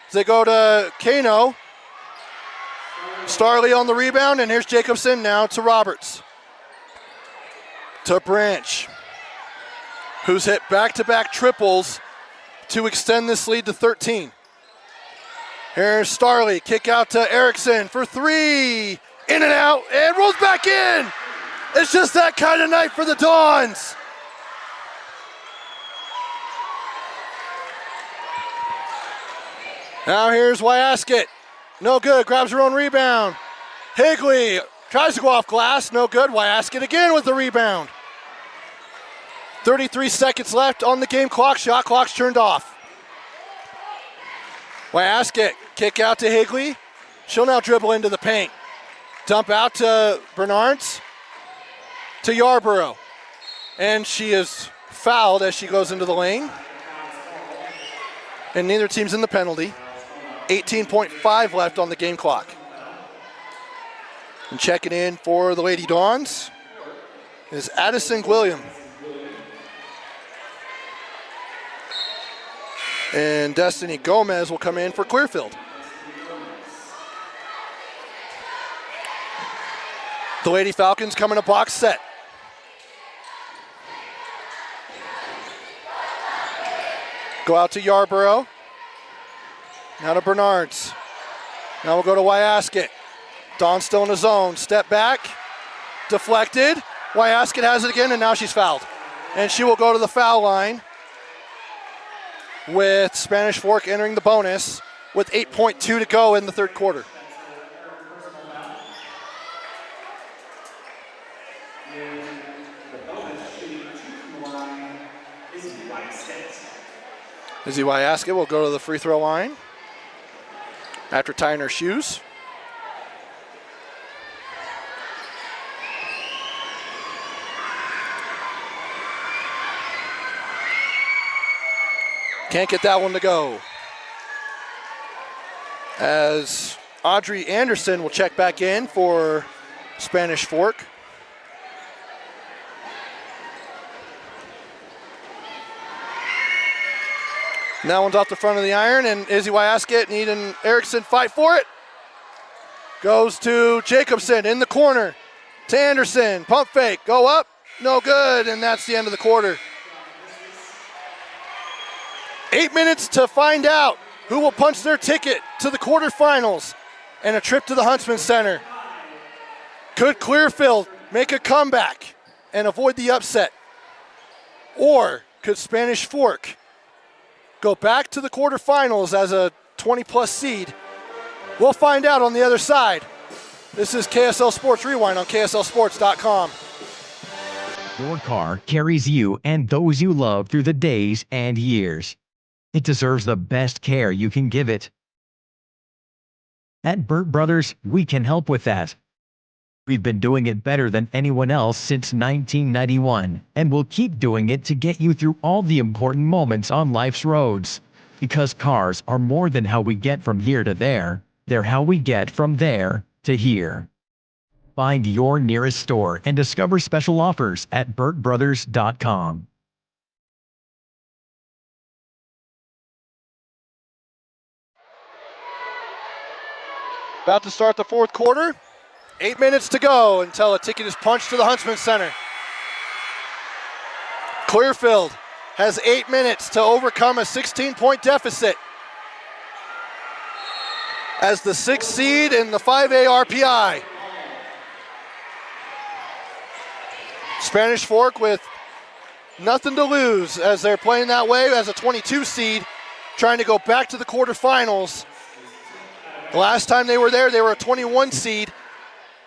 As they go to Kano. Starley on the rebound, and here's Jacobson now to Roberts. To Branch, who's hit back-to-back triples to extend this lead to 13. Here's Starley, kick out to Erickson for three. In and out, and rolls back in. It's just that kind of night for the Dons. Now here's Wyasket. No good, grabs her own rebound. Higley tries to go off glass, no good. Wyasket again with the rebound. 33 seconds left on the game clock, shot clock's turned off. Wyasket, kick out to Higley. She'll now dribble into the paint. Dump out to Bernards, to Yarborough. And she is fouled as she goes into the lane. And neither team's in the penalty. 18.5 left on the game clock. And checking in for the Lady Dons is Addison William. And Destiny Gomez will come in for Clearfield. The Lady Falcons come in a box set. Go out to Yarborough. Now to Bernards. Now we'll go to Wyasket. Don still in the zone. Step back. Deflected. Wyasket has it again, and now she's fouled. And she will go to the foul line with Spanish Fork entering the bonus with 8.2 to go in the third quarter. Izzy Wyasket will go to the free throw line after tying her shoes. Can't get that one to go. As Audrey Anderson will check back in for Spanish Fork. And that one's off the front of the iron, and Izzy Wyasket and Eden Erickson fight for it. Goes to Jacobson in the corner. To Anderson, pump fake, go up, no good, and that's the end of the quarter. 8 minutes to find out who will punch their ticket to the quarterfinals and a trip to the Huntsman Center. Could Clearfield make a comeback and avoid the upset? Or could Spanish Fork go back to the quarterfinals as a 20-plus seed? We'll find out on the other side. This is KSL Sports Rewind on KSLSports.com. Your car carries you and those you love through the days and years. It deserves the best care you can give it. At Burt Brothers, we can help with that. We've been doing it better than anyone else since 1991, and we'll keep doing it to get you through all the important moments on life's roads. Because cars are more than how we get from here to there, they're how we get from there to here. Find your nearest store and discover special offers at burtbrothers.com. About to start the fourth quarter. 8 minutes to go until a ticket is punched to the Huntsman Center. Clearfield has 8 minutes to overcome a 16-point deficit as the 6th seed in the 5A RPI. Spanish Fork with nothing to lose as they're playing that way as a 22 seed, trying to go back to the quarterfinals. The last time they were there, they were a 21 seed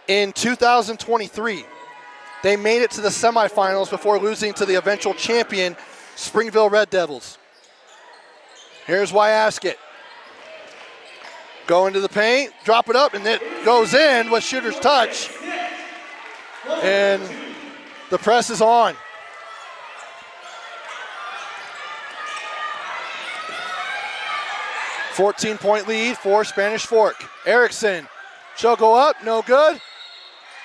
in 2023. They made it to the semifinals before losing to the eventual champion, Springville Red Devils. Here's Wyasket. Go into the paint, drop it up, and it goes in with shooter's touch. And the press is on. .14 lead for Spanish Fork. Erickson She'll go up, no good.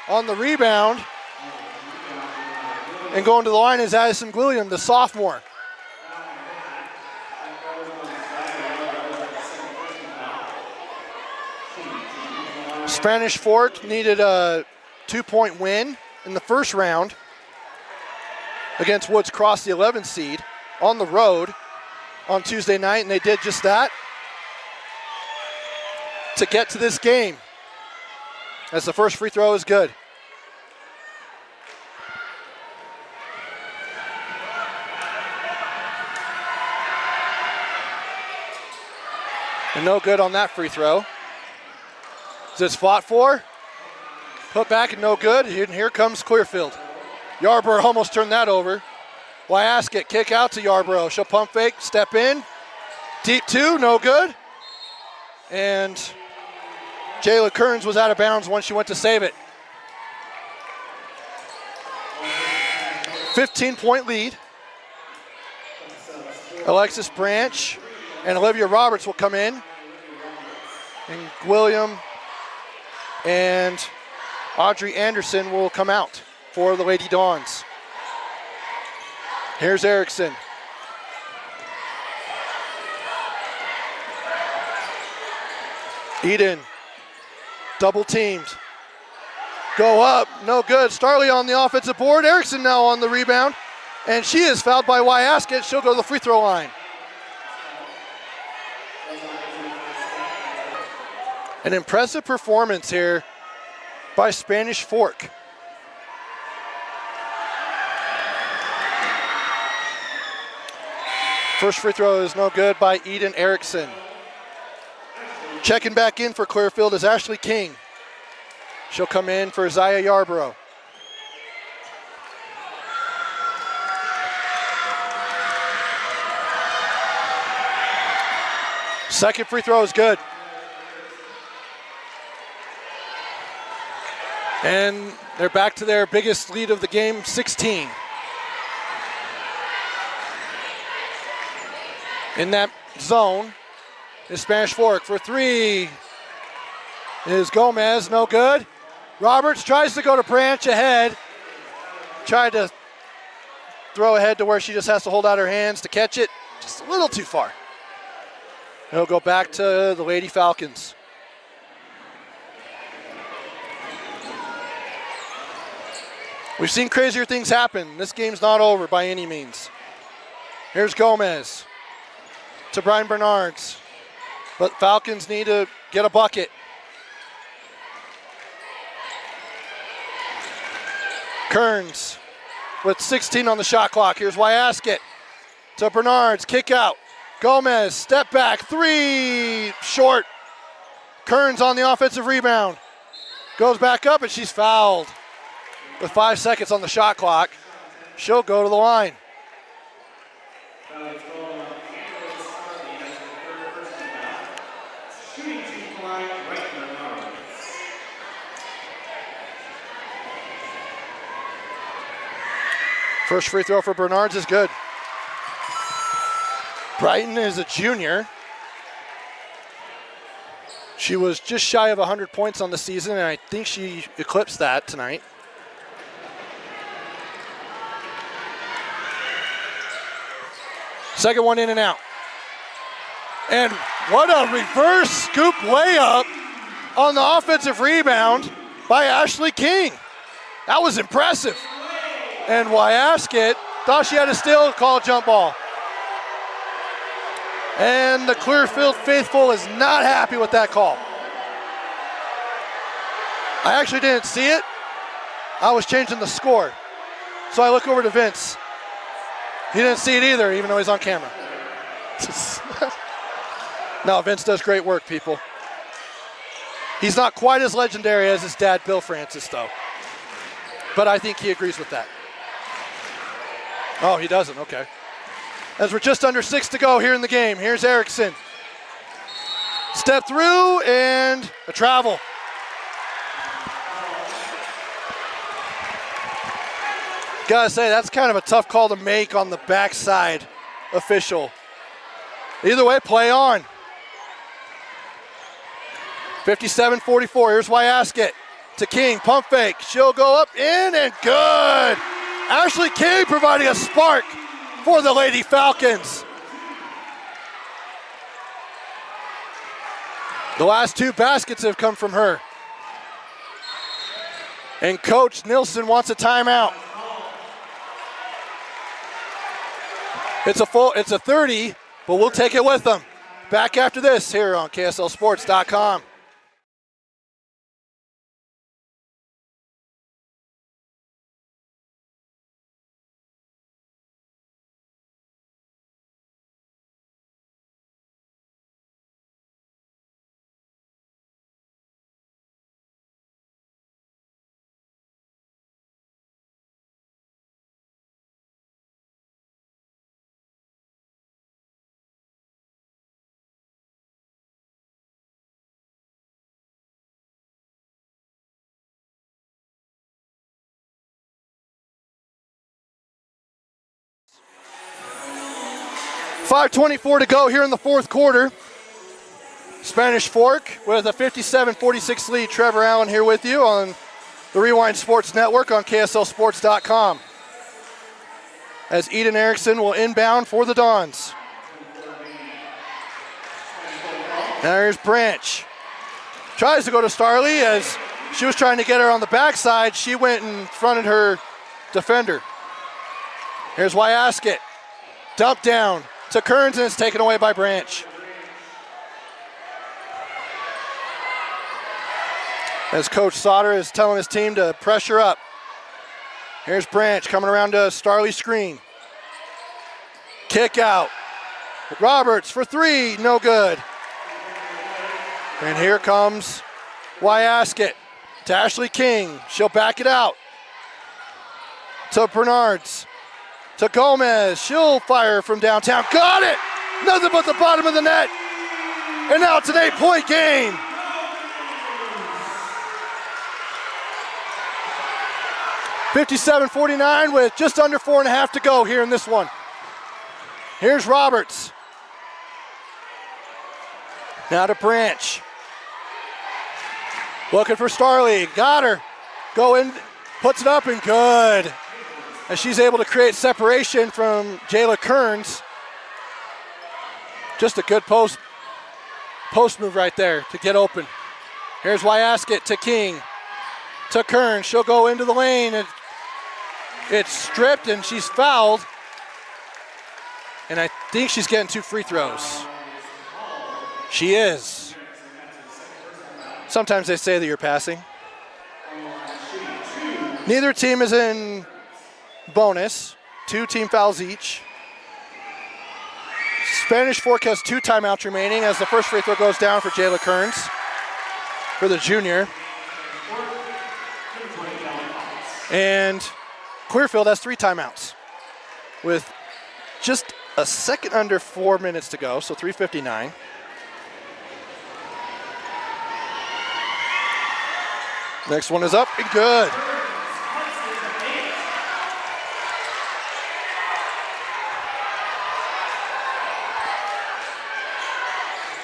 On the rebound. And going to the line is Addison William, the sophomore. Spanish Fork needed a 2-point win in the first round against Woods Cross, the 11th seed, on the road on Tuesday night, and they did just that to get to this game, as the first free throw is good. And no good on that free throw. Is this fought for? Put back and no good. And here comes Clearfield. Yarborough almost turned that over. Wyaskett, kick out to Yarborough. She'll pump fake, step in. Deep two, no good. And Jayla Kearns was out of bounds once she went to save it. 15-point lead. Alexis Branch and Olivia Roberts will come in. And William and Audrey Anderson will come out for the Lady Dawns. Here's Erickson. Eden, double teamed. Go up, no good. Starley on the offensive board. Erickson now on the rebound. And she is fouled by Wyaskett. She'll go to the free throw line. An impressive performance here by Spanish Fork. First free throw is no good by Eden Erickson. Checking back in for Clearfield is Ashley King. She'll come in for Zaya Yarborough. Second free throw is good. And they're back to their biggest lead of the game, 16. In that zone is Spanish Fork for three. Is Gomez, no good. Roberts tries to go to Branch ahead. Tried to throw ahead to where she just has to hold out her hands to catch it. Just a little too far. It'll go back to the Lady Falcons. We've seen crazier things happen. This game's not over by any means. Here's Gomez to Brian Bernards. But Falcons need to get a bucket. Kearns with 16 on the shot clock. Here's Wyaskett to Bernards, kick out. Gomez, step back, three, short. Kearns on the offensive rebound. Goes back up and she's fouled with 5 seconds on the shot clock. She'll go to the line. First free throw for Bernards is good. Brighton is a junior. She was just shy of 100 points on the season, and I think she eclipsed that tonight. Second one in and out. And what a reverse scoop layup on the offensive rebound by Ashley King. That was impressive. And Wyaskett thought she had a steal, call jump ball. And the Clearfield faithful is not happy with that call. I actually didn't see it. I was changing the score. So I look over to Vince. He didn't see it either, even though he's on camera. No, Vince does great work, people. He's not quite as legendary as his dad, Bill Francis, though. But I think he agrees with that. Oh, he doesn't, okay. As we're just under 6 to go here in the game, here's Erickson. Step through and a travel. Gotta say, that's kind of a tough call to make on the backside official. Either way, play on. 57-44. Here's Wyaskett to King. Pump fake. She'll go up, in, and good. Ashley King providing a spark for the Lady Falcons. The last 2 baskets have come from her. And Coach Nilsson wants a timeout. It's a 30, but we'll take it with them. Back after this here on KSLSports.com. .5:24 to go here in the fourth quarter. Spanish Fork with a 57-46 lead. Trevor Allen here with you on the Rewind Sports Network on KSLSports.com. As Eden Erickson will inbound for the Dons. Now here's Branch. Tries to go to Starley as she was trying to get her on the backside. She went and fronted her defender. Here's Wyaskett. Dump down to Kearns, and it's taken away by Branch. As Coach Sauter is telling his team to pressure up. Here's Branch coming around to Starley's screen. Kick out. Roberts for 3, no good. And here comes Wyaskett to Ashley King. She'll back it out. To Bernards. To Gomez. She'll fire from downtown. Got it! Nothing but the bottom of the net. And now it's an 8-point game. .57-49 with just under 4.5 to go here in this one. Here's Roberts. Now to Branch. Looking for Starley. Got her. Go in, puts it up, and good. As she's able to create separation from Jayla Kearns. Just a good post move right there to get open. Here's Wyaskett to King. To Kearns. She'll go into the lane. And it's stripped, and she's fouled. And I think she's getting 2 free throws. She is. Sometimes they say that you're passing. Neither team is in bonus. 2 team fouls each. Spanish Fork has 2 timeouts remaining as the first free throw goes down for Jayla Kearns, for the junior. And Clearfield has 3 timeouts with just a second under 4 minutes to go, so 3:59. Next one is up and good.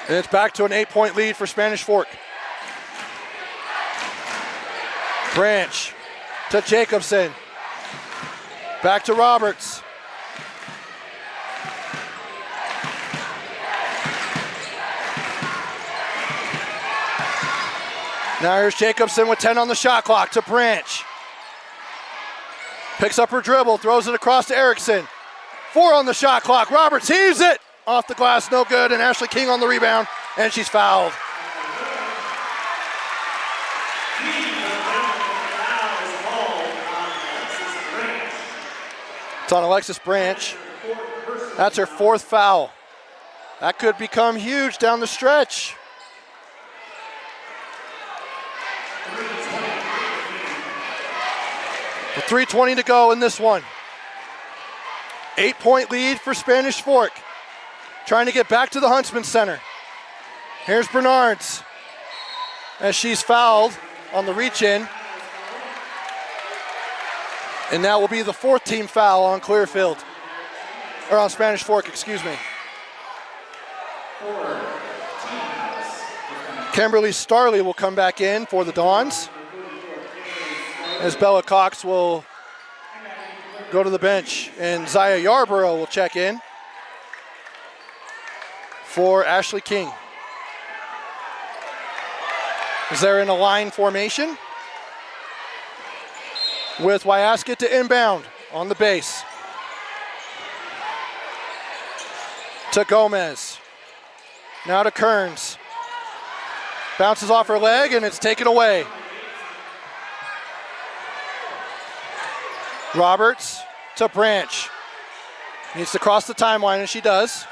And it's back to an 8-point lead for Spanish Fork. Branch to Jacobson. Back to Roberts. Now here's Jacobson with 10 on the shot clock to Branch. Picks up her dribble, throws it across to Erickson. 4 on the shot clock. Roberts heaves it. Off the glass, no good, and Ashley King on the rebound, and she's fouled. It's on Alexis Branch. That's her 4th foul. That could become huge down the stretch. With 3:20 to go in this one. 8-point lead for Spanish Fork. Trying to get back to the Huntsman Center. Here's Bernards as she's fouled on the reach-in. And that will be the 4th team foul on Clearfield. Or on Spanish Fork, excuse me. Kimberly Starley will come back in for the Dawns, as Bella Cox will go to the bench, and Zaya Yarborough will check in for Ashley King. As they're in a line formation with Wyaskett to inbound on the base. To Gomez. Now to Kearns. Bounces off her leg and it's taken away. Roberts to Branch. Needs to cross the timeline and she does.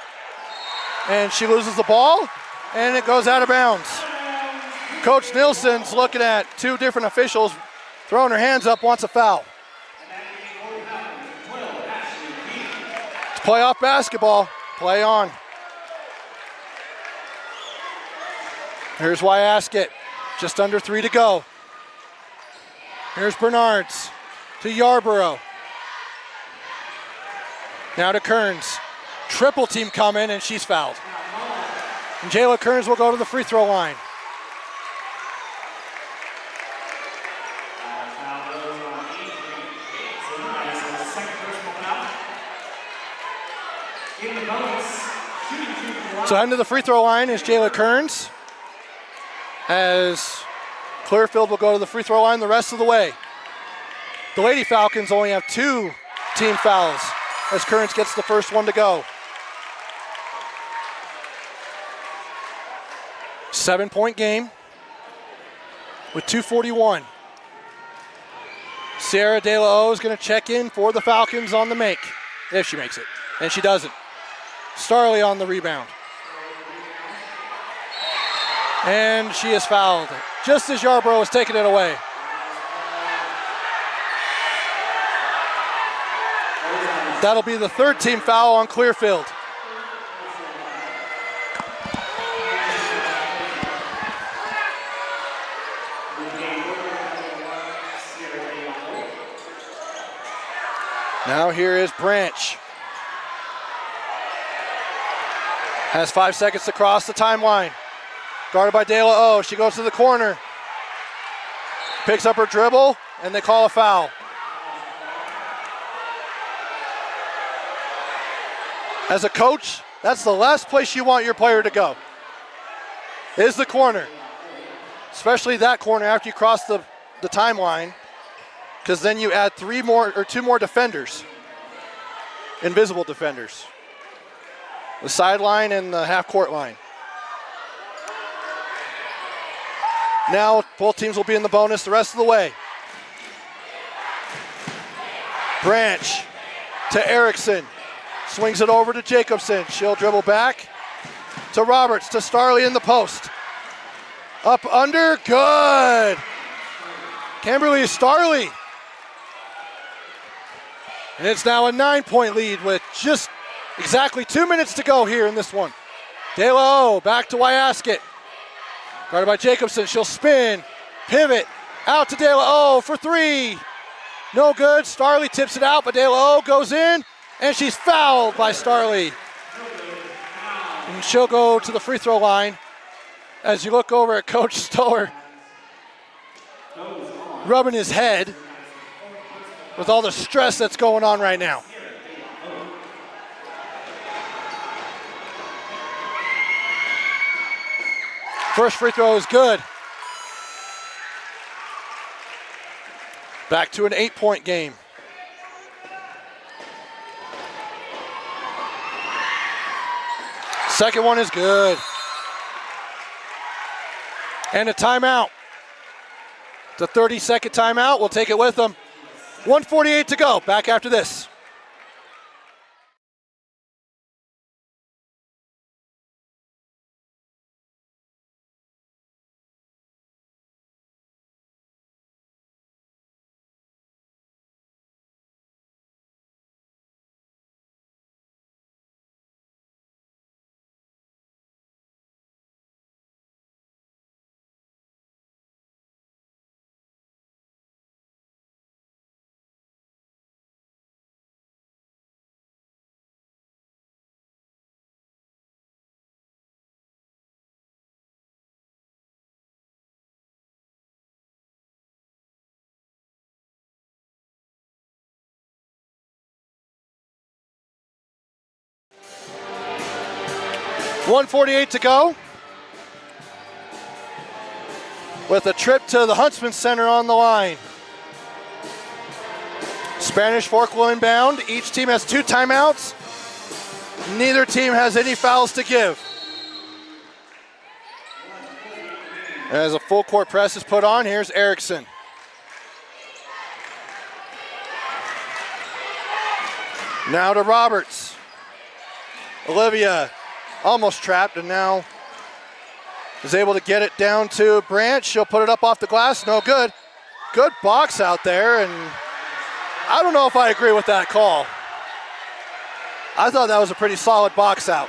And she loses the ball and it goes out of bounds. Coach Nilsson's looking at two different officials, throwing her hands up, wants a foul. It's playoff basketball. Play on. Here's Wyaskett, just under 3 to go. Here's Bernards to Yarborough. Now to Kearns. Triple team coming and she's fouled. And Jayla Kearns will go to the free throw line. So heading to the free throw line is Jayla Kearns, as Clearfield will go to the free throw line the rest of the way. The Lady Falcons only have 2 team fouls, as Kearns gets the first one to go. 7-point game with 2:41. Sierra De La O is going to check in for the Falcons on the make, if she makes it, and she doesn't. Starley on the rebound. And she is fouled, just as Yarborough is taking it away. That'll be the 3rd team foul on Clearfield. Now here is Branch. Has 5 seconds to cross the timeline. Guarded by De La O. She goes to the corner. Picks up her dribble, and they call a foul. As a coach, that's the last place you want your player to go, is the corner. Especially that corner after you cross the timeline, because then you add 2 more defenders, invisible defenders. The sideline and the half-court line. Now both teams will be in the bonus the rest of the way. Branch to Erickson. Swings it over to Jacobson. She'll dribble back to Roberts, to Starley in the post. Up under, good. Kimberly Starley. And it's now a 9-point lead with just exactly 2 minutes to go here in this one. De La O back to Wyaskett. Guarded by Jacobson, she'll spin, pivot, out to De La O for 3. No good, Starley tips it out, but De La O goes in, and she's fouled by Starley. And she'll go to the free throw line. As you look over at Coach Stoller, rubbing his head with all the stress that's going on right now. First free throw is good. Back to an 8-point game. Second one is good. And a timeout. The 30-second timeout. We'll take it with them. 1:48 to go. Back after this. 1:48 to go. With a trip to the Huntsman Center on the line. Spanish Fork will inbound. Each team has 2 timeouts. Neither team has any fouls to give. As a full court press is put on, here's Erickson. Now to Roberts. Olivia almost trapped and now is able to get it down to Branch. She'll put it up off the glass, no good. Good box out there, and I don't know if I agree with that call. I thought that was a pretty solid box out.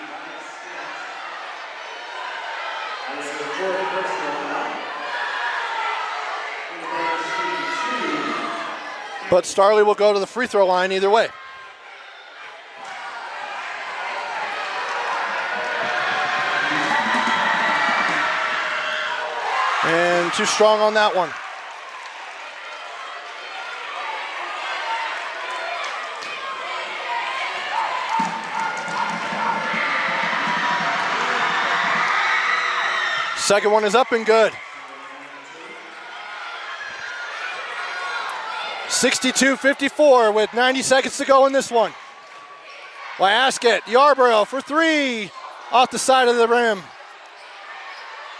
But Starley will go to the free throw line either way. And too strong on that one. Second one is up and good. 62-54 with 90 seconds to go in this one. Wyasket, Yarborough for 3 off the side of the rim.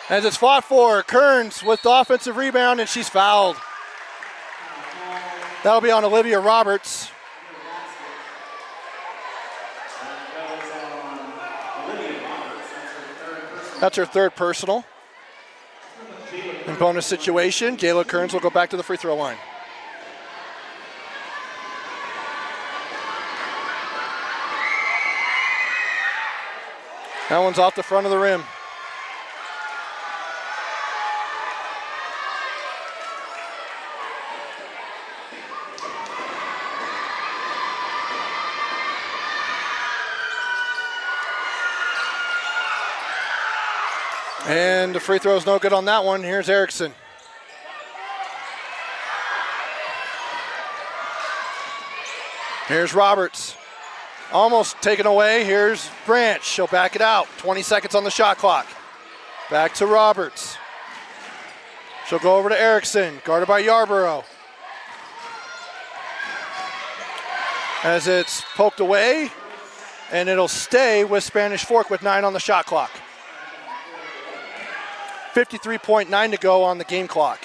As it's fought for, Kearns with the offensive rebound, and she's fouled. That'll be on Olivia Roberts. That's her 3rd personal. In bonus situation, Gayla Kearns will go back to the free throw line. That one's off the front of the rim. And the free throw is no good on that one. Here's Erickson. Here's Roberts. Almost taken away. Here's Branch. She'll back it out. 20 seconds on the shot clock. Back to Roberts. She'll go over to Erickson, guarded by Yarborough. As it's poked away, and it'll stay with Spanish Fork with 9 on the shot clock. 53.9 to go on the game clock.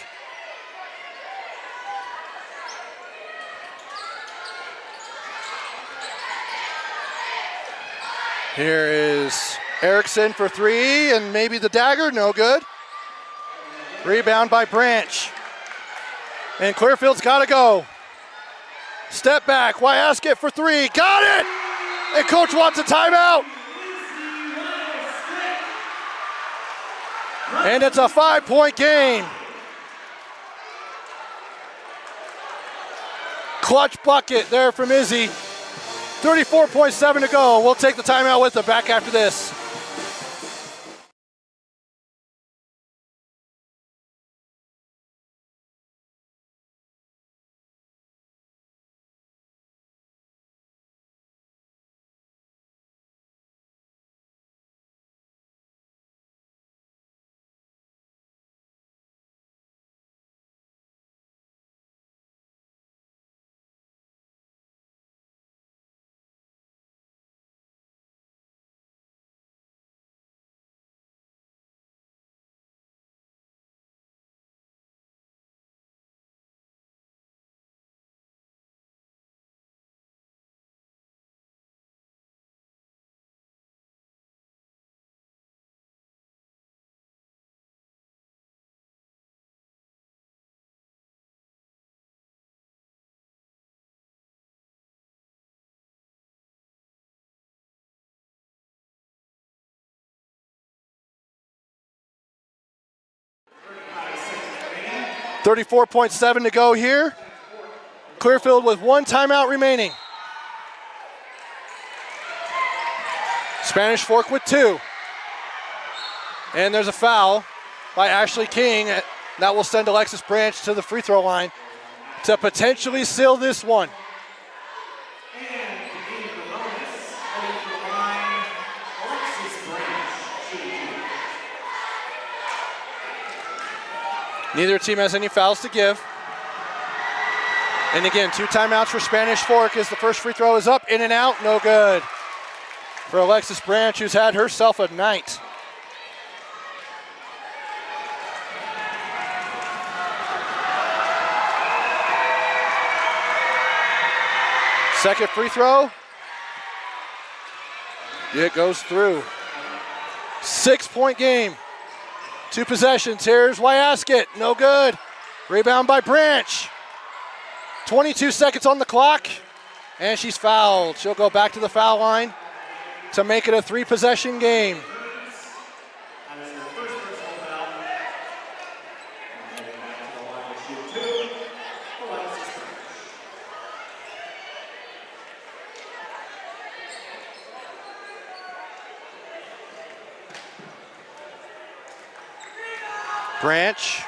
Here is Erickson for 3, and maybe the dagger, no good. Rebound by Branch. And Clearfield's got to go. Step back, Wyasket for 3, got it! And coach wants a timeout. And it's a 5-point game. Clutch bucket there from Izzy. 34.7 to go. We'll take the timeout with her. Back after this. .7 to go here. Clearfield with 1 timeout remaining. Spanish Fork with 2. And there's a foul by Ashley King. That will send Alexis Branch to the free throw line to potentially seal this one. Neither team has any fouls to give. And again, 2 timeouts for Spanish Fork as the first free throw is up, in and out, no good. For Alexis Branch, who's had herself a night. Second free throw. It goes through. 6-point game. 2 possessions. Here's Wyaskett. No good. Rebound by Branch. 22 seconds on the clock. And she's fouled. She'll go back to the foul line to make it a 3-possession game. Branch,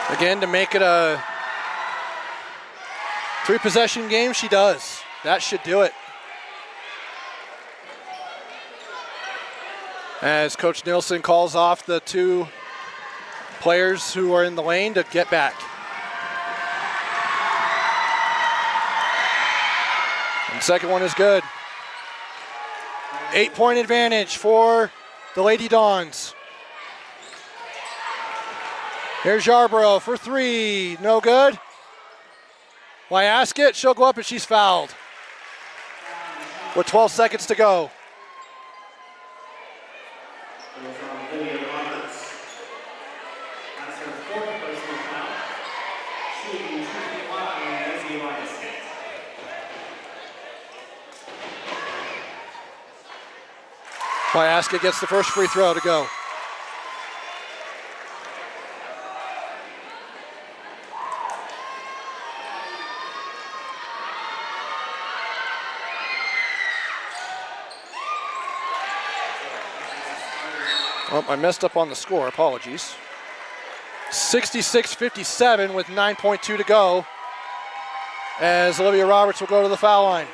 again, to make it a 3-possession game, she does. That should do it. As Coach Nielsen calls off the 2 players who are in the lane to get back. And second one is good. 8-point advantage for the Lady Dons. Here's Yarborough for 3, no good. Wyaskett, she'll go up and she's fouled. With 12 seconds to go. Wyaskett gets the first free throw to go. Oh, I messed up on the score, apologies. 66-57 with 9.2 to go as Olivia Roberts will go to the foul line.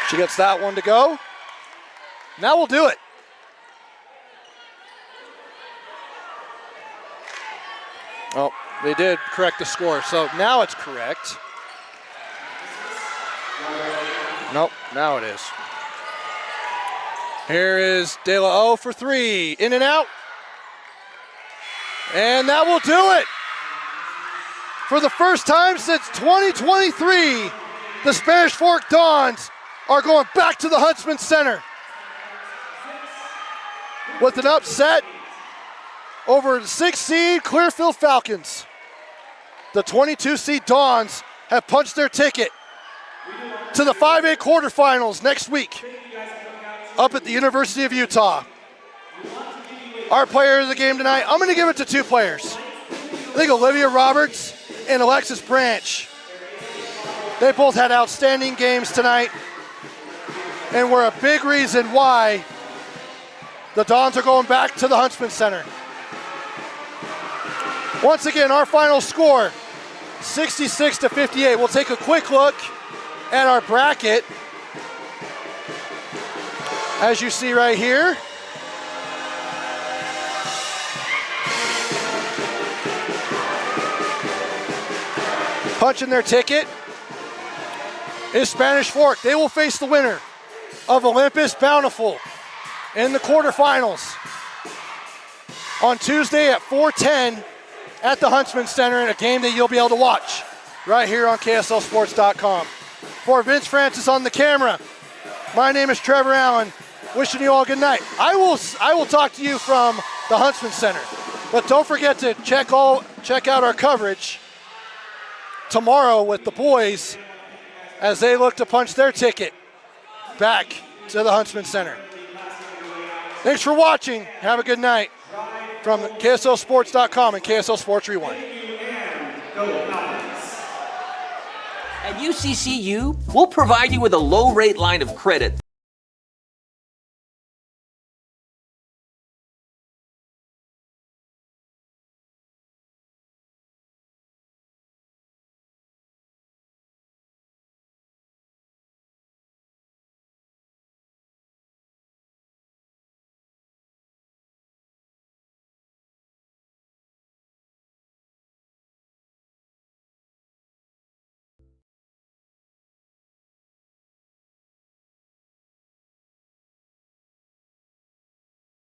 She gets that one to go. Now we'll do it. Oh, they did correct the score, so now it's correct. Nope, now it is. Here is De La O for 3, in and out. And that will do it. For the first time since 2023, the Spanish Fork Dons are going back to the Huntsman Center with an upset over the 6th seed Clearfield Falcons. The 22 seed Dons have punched their ticket to the 5A quarterfinals next week up at the University of Utah. Our player of the game tonight, I'm going to give it to 2 players. I think Olivia Roberts and Alexis Branch. They both had outstanding games tonight and were a big reason why the Dons are going back to the Huntsman Center. Once again, our final score, 66-58. We'll take a quick look at our bracket. As you see right here. Punching their ticket is Spanish Fork. They will face the winner of Olympus Bountiful in the quarterfinals on Tuesday at 4:10 at the Huntsman Center, in a game that you'll be able to watch right here on KSLSports.com. For Vince Francis on the camera, my name is Trevor Allen, wishing you all good night. I will talk to you from the Huntsman Center, but don't forget to check out our coverage tomorrow with the boys as they look to punch their ticket back to the Huntsman Center. Thanks for watching. Have a good night from KSLSports.com and KSL Sports Rewind. At UCCU, we'll provide you with a low-rate line of credit